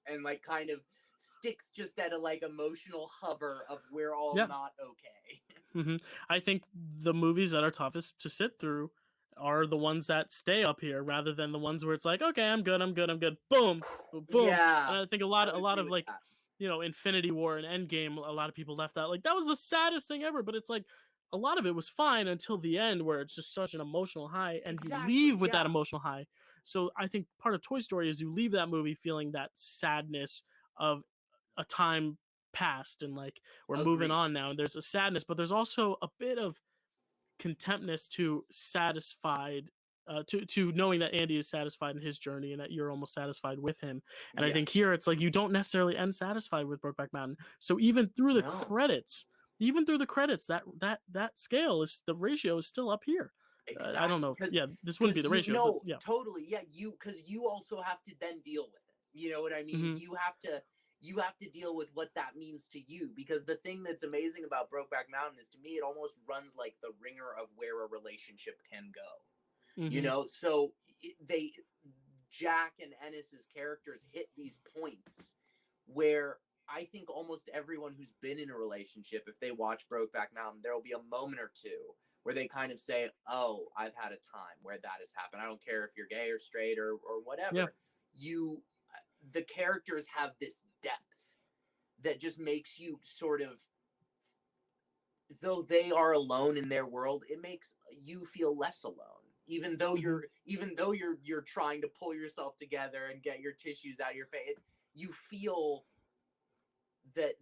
and like kind of sticks just at a like emotional hover of we're all not okay. I think the movies that are toughest to sit through are the ones that stay up here, rather than the ones where it's like, okay, I'm good, boom, boom. Yeah, and I think a lot of like that. You know, Infinity War and Endgame, a lot of people left out like that was the saddest thing ever, but it's like a lot of it was fine until the end, where it's just such an emotional high, and you leave with that emotional high. So I think part of Toy Story is you leave that movie feeling that sadness of a time past, and like we're moving on now, and there's a sadness, but there's also a bit of contentness to satisfied, to knowing that Andy is satisfied in his journey and that you're almost satisfied with him. And I think here it's like you don't necessarily end satisfied with Brokeback Mountain. So even through the credits, that scale is, the ratio is still up here. I don't know. This wouldn't be the ratio. No, totally. Yeah, because you also have to then deal with it. You know what I mean? You have to deal with what that means to you, because the thing that's amazing about Brokeback Mountain is, to me, it almost runs like the ringer of where a relationship can go. You know, so Jack and Ennis's characters hit these points where I think almost everyone who's been in a relationship, if they watch Brokeback Mountain, there will be a moment or two where they kind of say, oh, I've had a time where that has happened. I don't care if you're gay or straight or whatever. The characters have this depth that just makes you sort of, though they are alone in their world, it makes you feel less alone. Even though you're trying to pull yourself together and get your tissues out of your face, you feel that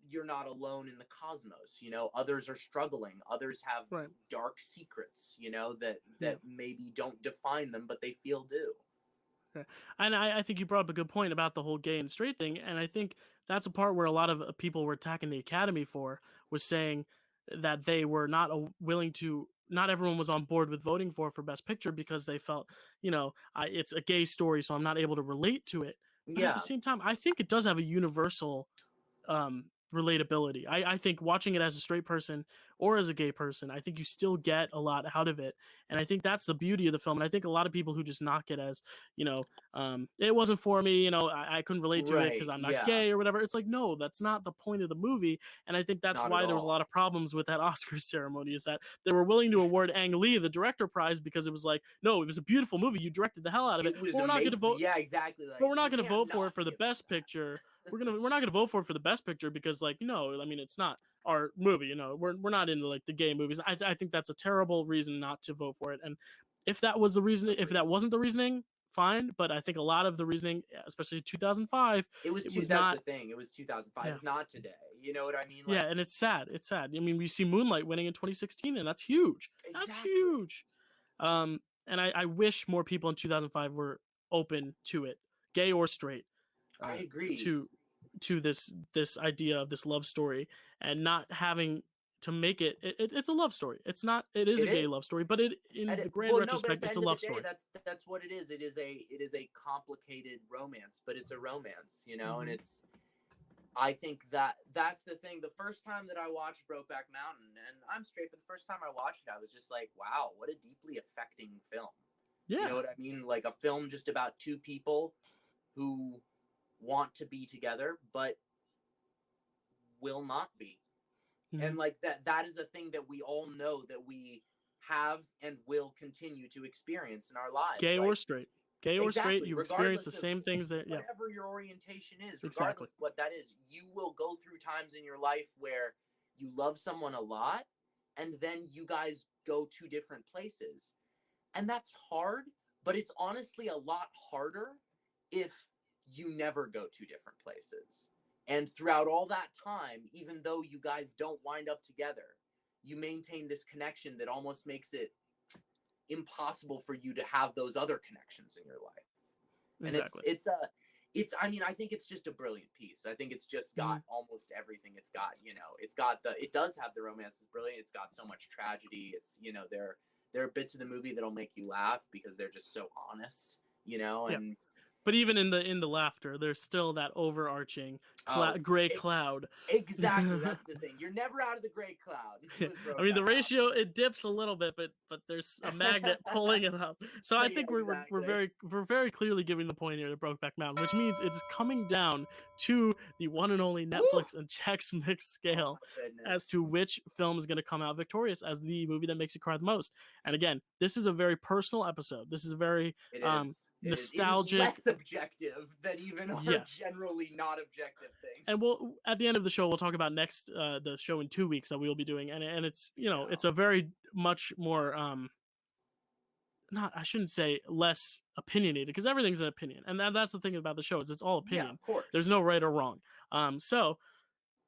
you're not alone in the cosmos. You know, others are struggling. Others have dark secrets, you know, that maybe don't define them, but they feel do. And I think you brought up a good point about the whole gay and straight thing, and I think that's a part where a lot of people were attacking the Academy for, was saying that they were not willing to, not everyone was on board with voting for Best Picture, because they felt, you know, it's a gay story, so I'm not able to relate to it. But at the same time, I think it does have a universal relatability. I think watching it as a straight person or as a gay person, I think you still get a lot out of it, and I think that's the beauty of the film. And I think a lot of people who just knock it as, you know, it wasn't for me, you know, I couldn't relate to it because I'm not gay or whatever. It's like, no, that's not the point of the movie. And I think that's why there was a lot of problems with that Oscars ceremony, is that they were willing to award Ang Lee the director prize because it was like, no, it was a beautiful movie, you directed the hell out of it. But we're not going to vote. Yeah, exactly. Like, but we're not going to vote for it for the Best Picture. We're not going to vote for it for the Best Picture because, like, no, I mean, it's not our movie. You know, we're not into like the gay movies. I think that's a terrible reason not to vote for it. And if that was the reason, if that wasn't the reasoning, fine. But I think a lot of the reasoning, especially 2005, it was not the thing. It was 2005. Yeah. It's not today. You know what I mean? Like, and it's sad. It's sad. I mean, we see Moonlight winning in 2016, and that's huge. Exactly. That's huge. And I wish more people in 2005 were open to it, gay or straight, I uh, agree. to this idea of this love story, and not having to make it's a love story. It's not. It is It a gay is. love story, but it in the grand Well, no, but at retrospect, the it's a end of the love day, story. that's what it is. It is a complicated romance, but it's a romance, you know, and Hmm. it's. I think that's the thing. The first time that I watched Brokeback Mountain, and I'm straight, but the first time I watched it, I was just like, wow, what a deeply affecting film. You know Yeah. what I mean? Like a film just about two people who want to be together, but will not be. Hmm. And like that is a thing that we all know that we have and will continue to experience in our lives. Gay or Like straight, gay or straight, exactly, you experience the regardless of same things that. Yeah. whatever your orientation is, regardless Exactly. of what that is, you will go through times in your life where you love someone a lot and then you guys go to different places. And that's hard, but it's honestly a lot harder if you never go to different places. And throughout all that time, even though you guys don't wind up together, you maintain this connection that almost makes it impossible for you to have those other connections in your life. And Exactly. it's I mean, I think it's just a brilliant piece. I think it's just got Hmm. almost everything. It's got, you know, it's got it does have the romance. It's brilliant. It's got so much tragedy. It's, you know, there are bits of the movie that'll make you laugh because they're just so honest, you know, Yeah. and But even in the laughter, there's still that overarching oh, gray it, cloud. exactly, that's the thing. You're never out of the gray cloud with I mean, the Brokeback Mountain. ratio it dips a little bit, but there's a magnet pulling it up. So I Yeah, think exactly. we're very clearly giving the point here to Brokeback Mountain, which means it's coming down to the one and only Woo! Netflix and Chex Mix Oh scale my as to goodness. which film is going to come out victorious as the movie that makes you cry the most. And again, this is a very personal episode. This is a very It is. It is. It is nostalgic. less objective than even our Yes. generally not objective And things. we'll at the end of the show we'll talk about next the show in 2 weeks that we'll be doing, and it's it's Yeah. a very much more not I shouldn't say less opinionated because everything's an opinion, and that's the thing about the show is it's all Yeah, opinion. of course. There's no right or wrong. So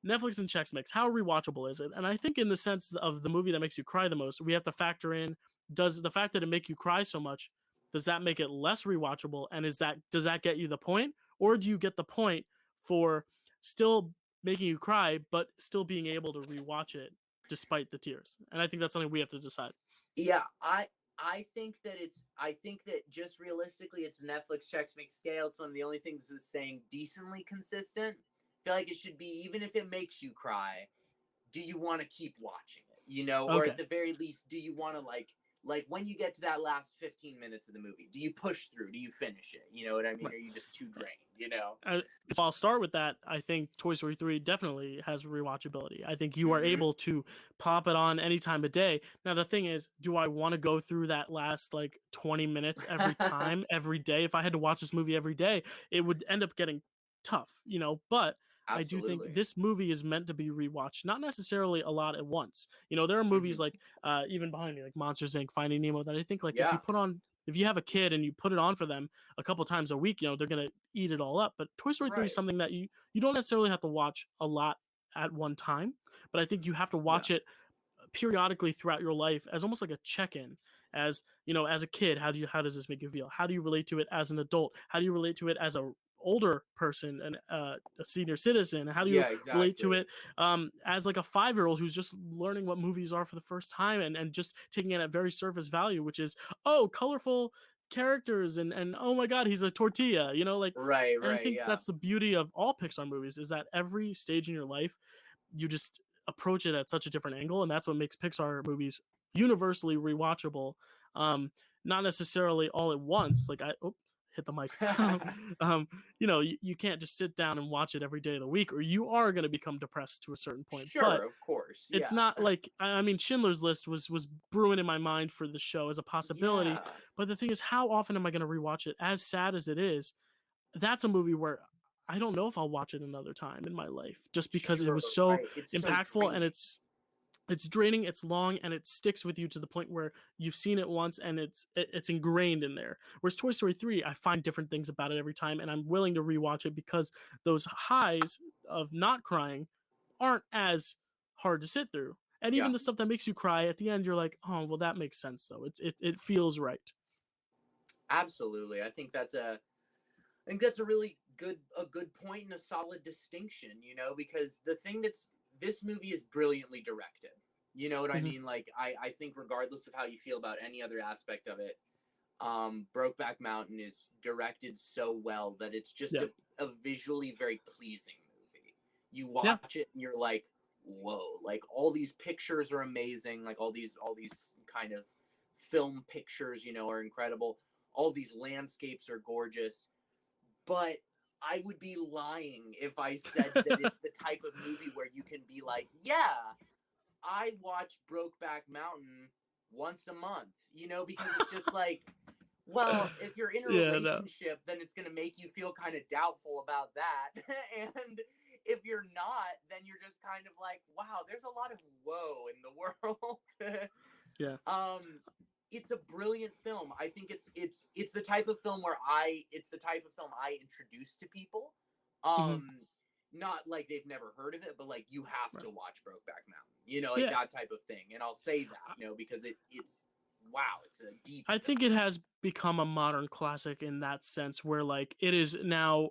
Netflix and Chex Mix, how rewatchable is it? And I think in the sense of the movie that makes you cry the most, we have to factor in, does the fact that it make you cry so much, does that make it less rewatchable? And does that get you the point? Or do you get the point for still making you cry, but still being able to rewatch it despite the tears? And I think that's something we have to decide. Yeah, I think that just realistically it's Netflix checks mix scale. It's one of the only things that's saying decently consistent. I feel like it should be, even if it makes you cry, do you want to keep watching it? You know, or Okay. at the very least, do you want to like when you get to that last 15 minutes of the movie, do you push through? Do you finish it? You know what I mean? Right. Or are you just too drained, you know? So I'll start with that. I think Toy Story 3 definitely has rewatchability. I think you are Mm-hmm. able to pop it on any time of day. Now, the thing is, do I want to go through that last like 20 minutes every time, every day? If I had to watch this movie every day, it would end up getting tough, but I do think Absolutely. this movie is meant to be rewatched, not necessarily a lot at once. There are movies Mm-hmm. like even behind me, like Monsters Inc., Finding Nemo, that I think like Yeah. if you have a kid and you put it on for them a couple times a week, they're gonna eat it all up. But Toy Story 3 is Right. something that you don't necessarily have to watch a lot at one time, but I think you have to Yeah. watch it periodically throughout your life as almost like a check-in. As as a kid, how does this make you feel? How do you relate to it as an adult? How do you relate to it as a older person and a senior citizen? How do you Yeah, relate to exactly. it as like a 5-year-old who's just learning what movies are for the first time, and just taking it at very surface value, which is, oh, colorful characters, and oh my god, he's a tortilla, like. Right, And I right, think yeah. that's the beauty of all Pixar movies, is that every stage in your life you just approach it at such a different angle, and that's what makes Pixar movies universally rewatchable. um Not necessarily all at once, like hit the mic. You can't just sit down and watch it every day of the week, or you are going to become depressed to a certain point. But Sure, of course. it's Yeah. not like, I mean, Schindler's List was brewing in my mind for the show as a possibility. Yeah. But the thing is, how often am I going to rewatch it? As sad as it is, that's a movie where I don't know if I'll watch it another time in my life, just because it Sure, was so right. It's so impactful, and draining. it's draining, it's long, and it sticks with you to the point where you've seen it once and it's ingrained in there. Whereas Toy Story 3, I find different things about it every time, and I'm willing to rewatch it because those highs of not crying aren't as hard to sit through And Yeah. even the stuff that makes you cry at the end, you're like, oh, well, that makes sense. So it feels right. Absolutely. I think that's a really good point and a solid distinction, because this movie is brilliantly directed. You know what I Mhm. mean? Like I think regardless of how you feel about any other aspect of it, Brokeback Mountain is directed so well that it's just Yeah. a visually very pleasing movie. You Yeah. watch it and you're like, whoa, like all these pictures are amazing, like all these kind of film pictures, are incredible. All these landscapes are gorgeous, but I would be lying if I said that it's the type of movie where you can be like, yeah, I watch Brokeback Mountain once a month, because it's just like, well, if you're in a Yeah, no. relationship, then it's going to make you feel kind of doubtful about that. And if you're not, then you're just kind of like, wow, there's a lot of woe in the world. Yeah. It's a brilliant film. I think it's the type of film I introduce to people. Mhm. Not like they've never heard of it, but like you have Right. to watch Brokeback Mountain, like Yeah. that type of thing. And I'll say that, because it's wow, it's a deep I film. think it has become a modern classic in that sense where like it is now,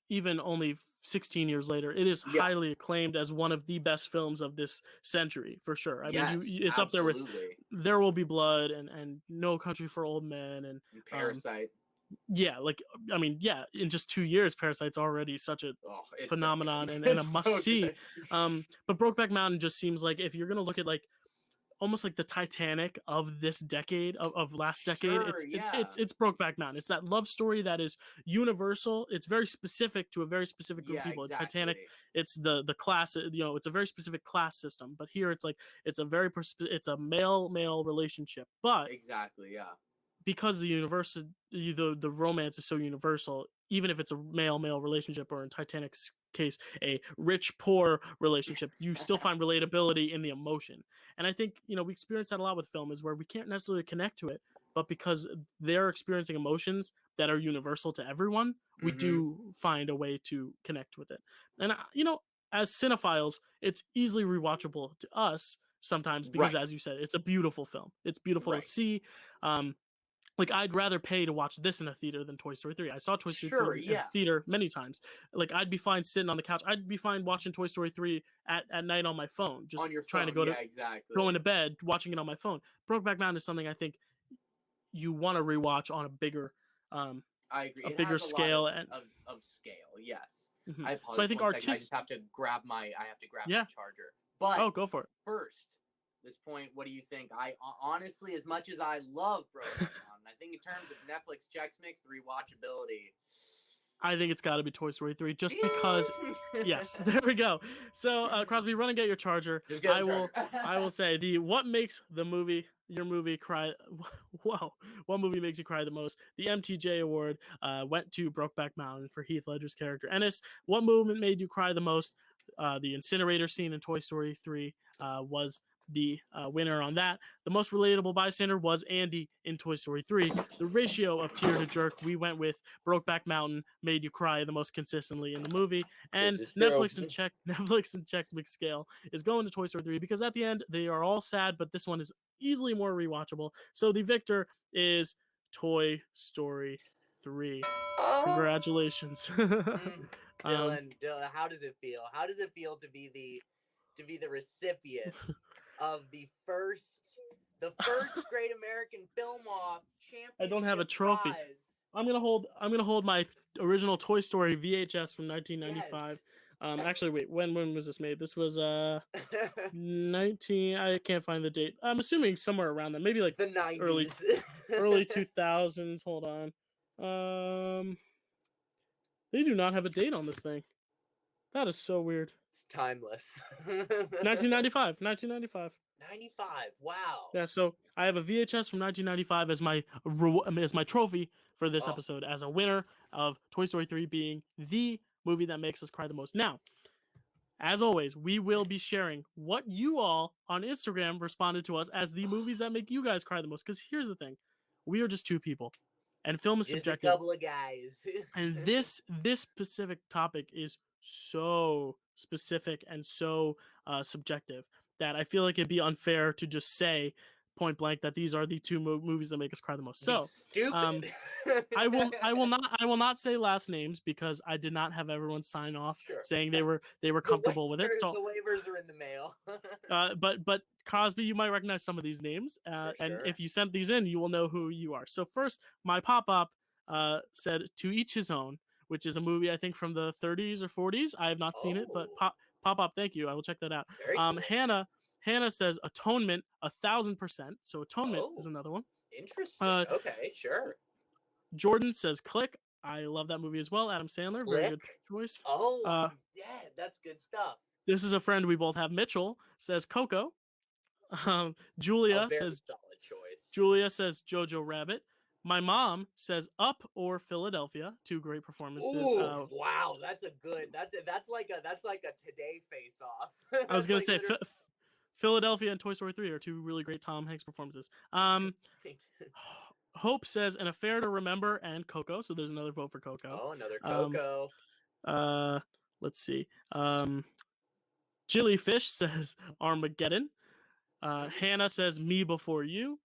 even only 16 years later, it is Yeah. highly acclaimed as one of the best films of this century for sure. I mean, Yes, it's up there with absolutely. There Will Be Blood and No Country for Old Men and And um Parasite. yeah, like I mean, yeah, in just 2 years, Parasite's already such a Oh, it's so phenomenon good. and a It's must so see. good. But Brokeback Mountain just seems like if you're gonna look at like almost like the Titanic of this decade of last decade. Sure, yeah. It's Brokeback Mountain. It's that love story that is universal. It's very specific to a very specific group of Yeah, people. In Titanic, exactly. it's the class. It's a very specific class system. But here, it's like it's a very it's a male relationship. But Exactly, yeah. because the romance is so universal, even if it's a male relationship or in Titanic's case a rich poor relationship, you still find relatability in the emotion. And I think we experience that a lot with film is where we can't necessarily connect to it, but because they're experiencing emotions that are universal to everyone, we Mm-hmm. do find a way to connect with it. And as cinephiles, it's easily rewatchable to us sometimes because, Right, as you said, it's a beautiful film. It's beautiful to right. see. um like I'd rather pay to watch this in a theater than Toy Story 3. I saw Toy Story 3 Sure, in a yeah. theater many times. Like I'd be fine sitting on the couch. I'd be fine watching Toy Story 3 at night on my phone, On just your trying to phone, yeah, exactly. go into bed, watching it on my phone. Brokeback Mountain is something I think you want to rewatch on um I agree. a It bigger has a lot scale and of scale, yes. mhm. I So I apologize think 1 second. I artist just have to grab my yeah. charger. But Oh, go for it. first, this point, what do you think? I honestly, as much as I love Brokeback Mountain, I think in terms of Netflix checks mix, the rewatchability. I think it's got to be Toy Story 3 just because yes, there we go. So, Krosby, run and get your charger. Just get the charger. I will say the what makes your movie cry. Whoa, what movie makes you cry the most? The MTJ award went to Brokeback Mountain for Heath Ledger's character Ennis. What moment made you cry the most? The incinerator scene in Toy Story 3 was the winner on that. The most relatable bystander was Andy in Toy Story 3. The ratio of tear to jerk, we went with Brokeback Mountain made you cry the most consistently in the movie. This And is true. Netflix and Chex Mix scale is going to Toy Story 3 because at the end they are all sad, but this one is easily more rewatchable. So the victor is Toy Story 3. Oh. Congratulations. Dylan, how does it feel? How does it feel to be the recipient of the first Great American Film Off I don't have a championship trophy. prize? I'm gonna hold my original Toy Story VHS from 1995. Yes. Actually, wait, when was this made? This was 19. I can't find the date. I'm assuming somewhere around that, maybe like The 90s. early 2000s. Hold on. They do not have a date on this thing. That is so weird. It's timeless. 1995. 1995. 95. Wow. Yeah, so I have a VHS from 1995 as my trophy for this Oh. episode as a winner of Toy Story 3 being the movie that makes us cry the most. Now, as always, we will be sharing what you all on Instagram responded to us as the movies that make you guys cry the most. Because here's the thing, we are just two people, and film is Just subjective. a couple of guys. And this specific topic is so specific and so subjective that I feel like it'd be unfair to just say point blank that these are the two movies that make us cry the most. Be So stupid. I will not say last names because I did not have everyone sign off Sure. saying they were comfortable with it. So the waivers are in the mail. but Krosby, you might recognize some of these names, and sure. if you sent these in, you will know who you are. So first, my pop-up said "To Each His Own," which is a movie I think from the 30s or 40s. I have not seen it, but pop-up, thank you. I will check that out. Very cool. Hannah says Atonement 1000%. So Atonement is another one. Interesting. Okay, sure. Jordan says Click. I love that movie as well. Adam Sandler, Click? very good choice. Oh, I'm dead. That's good stuff. This is a friend we both have. Mitchell says Coco. Julia says solid choice. Julia says Jojo Rabbit. My mom says Up or Philadelphia. Two great performances. Ooh, wow, that's a good. That's like a today face off. I was gonna say Philadelphia and Toy Story 3 are two really great Tom Hanks performances. Hope says An Affair to Remember and Coco. So there's another vote for Coco. Oh, another Coco. Let's see. Jillyfish says Armageddon. Hannah says Me Before You.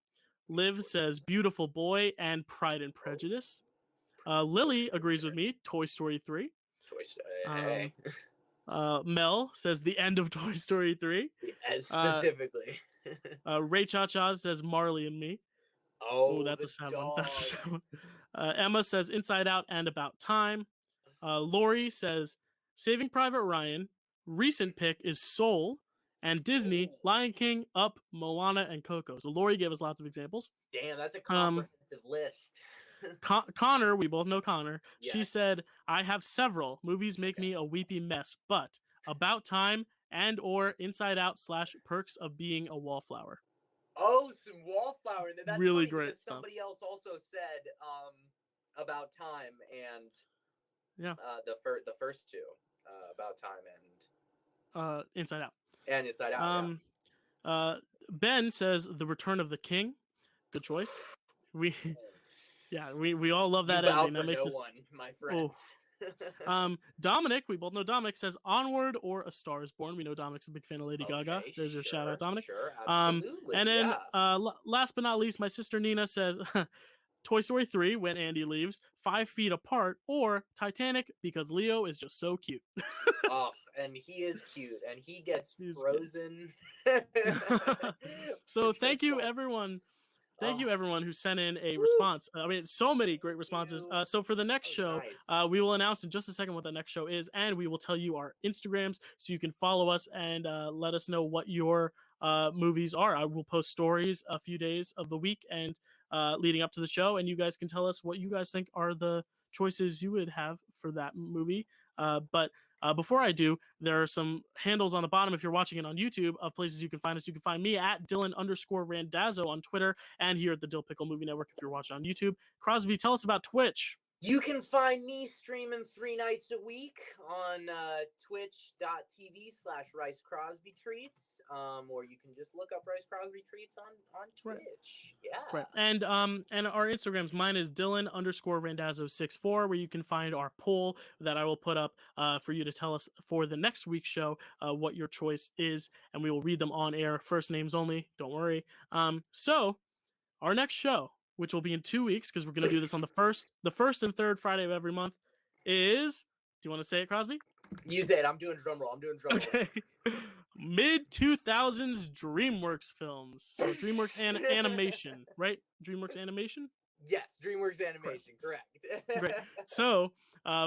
Liv says Beautiful Boy and Pride and Prejudice. Lily agrees with me. Toy Story 3. Toy Story. Mel says The End of Toy Story 3. Specifically. Ray Cha Cha says Marley and Me. Oh, that's a sad one. That's a sad one. Emma says Inside Out and About Time. Lori says Saving Private Ryan. Recent pick is Soul. And Disney, Lion King, Up, Moana, and Coco. So Lori gave us lots of examples. Damn, that's a comprehensive list. Connor, we both know Connor. Yes. She said, I have several. Movies make me a weepy mess, but About Time and or Inside Out / Perks of Being a Wallflower. Oh, some Wallflower. That's really funny great stuff. Somebody else also said About Time and the first two. About Time and Inside Out. And Inside Out. Ben says The Return of the King. Good choice. We all love that ending. That makes us one, my friends. Dominic, we both know Dominic says Onward or A Star Is Born. We know Dominic's a big fan of Lady Gaga. There's your shout out, Dominic. Sure, absolutely. And then last but not least, my sister Nina says Toy Story 3 When Andy Leaves, 5 Feet Apart, or Titanic because Leo is just so cute. Oh, and he is cute, and he gets frozen. So thank you, everyone. Thank you, everyone who sent in a response. I mean, so many great responses. So for the next show, we will announce in just a second what the next show is, and we will tell you our Instagrams so you can follow us and let us know what your movies are. I will post stories a few days of the week and leading up to the show, and you guys can tell us what you guys think are the choices you would have for that movie. But before I do, there are some handles on the bottom if you're watching it on YouTube of places you can find us. You can find me at Dylan_Randazzo on Twitter and here at the Dill Pickle Movie Network if you're watching on YouTube. Krosby, tell us about Twitch. You can find me streaming 3 nights a week on twitch.tv/RiceCrosbyTreats, or you can just look up Rice Crosby Treats on Twitch. Right. Yeah. Right. And our Instagrams, mine is Dylan_Randazzo64, where you can find our poll that I will put up for you to tell us for the next week's show what your choice is, and we will read them on air. First names only. Don't worry. So our next show, which will be in 2 weeks because we're going to do this on the first and third Friday of every month, is, do you want to say it, Krosby? You say it. I'm doing drum roll. Okay. Mid-2000s DreamWorks films. So DreamWorks animation, right? DreamWorks animation? Yes, DreamWorks animation. Correct. Great. So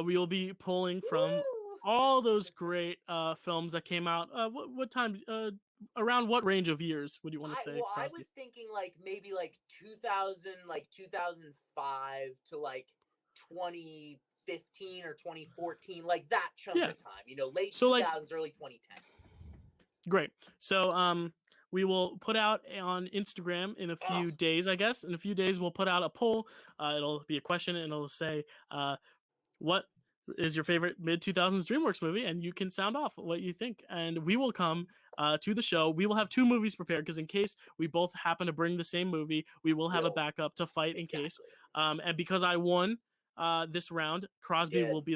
we will be pulling from all those great films that came out. What time? Around what range of years would you want to say? Well, I was thinking maybe 2000, 2005 to 2015 or 2014, like that chunk of time. Late 2000s, early 2010s. Great. So we will put out on Instagram in a few days, I guess. In a few days, we'll put out a poll. It'll be a question, and it'll say, what is your favorite mid-2000s DreamWorks movie? And you can sound off what you think. And we will come to the show. We will have 2 movies prepared because in case we both happen to bring the same movie, we will have a backup to fight in case. And because I won this round, Krosby will be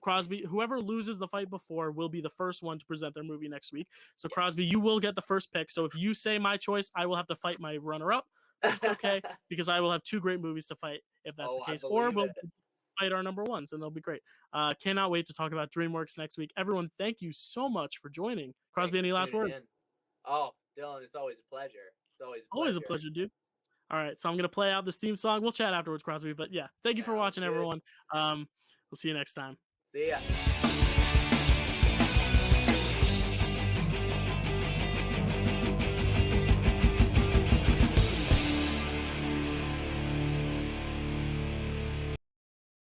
Krosby, whoever loses the fight before will be the first one to present their movie next week. So Yes. Krosby, you will get the first pick. So if you say my choice, I will have to fight my runner-up. It's okay because I will have 2 great movies to fight if that's the case. Or we'll fight our number ones and they'll be great. Cannot wait to talk about DreamWorks next week. Everyone, thank you so much for joining. Krosby, any last words? Oh, Dylan, it's always a pleasure. It's always a pleasure, dude. All right, so I'm gonna play out this theme song. We'll chat afterwards, Krosby. But yeah, thank you for watching, everyone. We'll see you next time. See ya.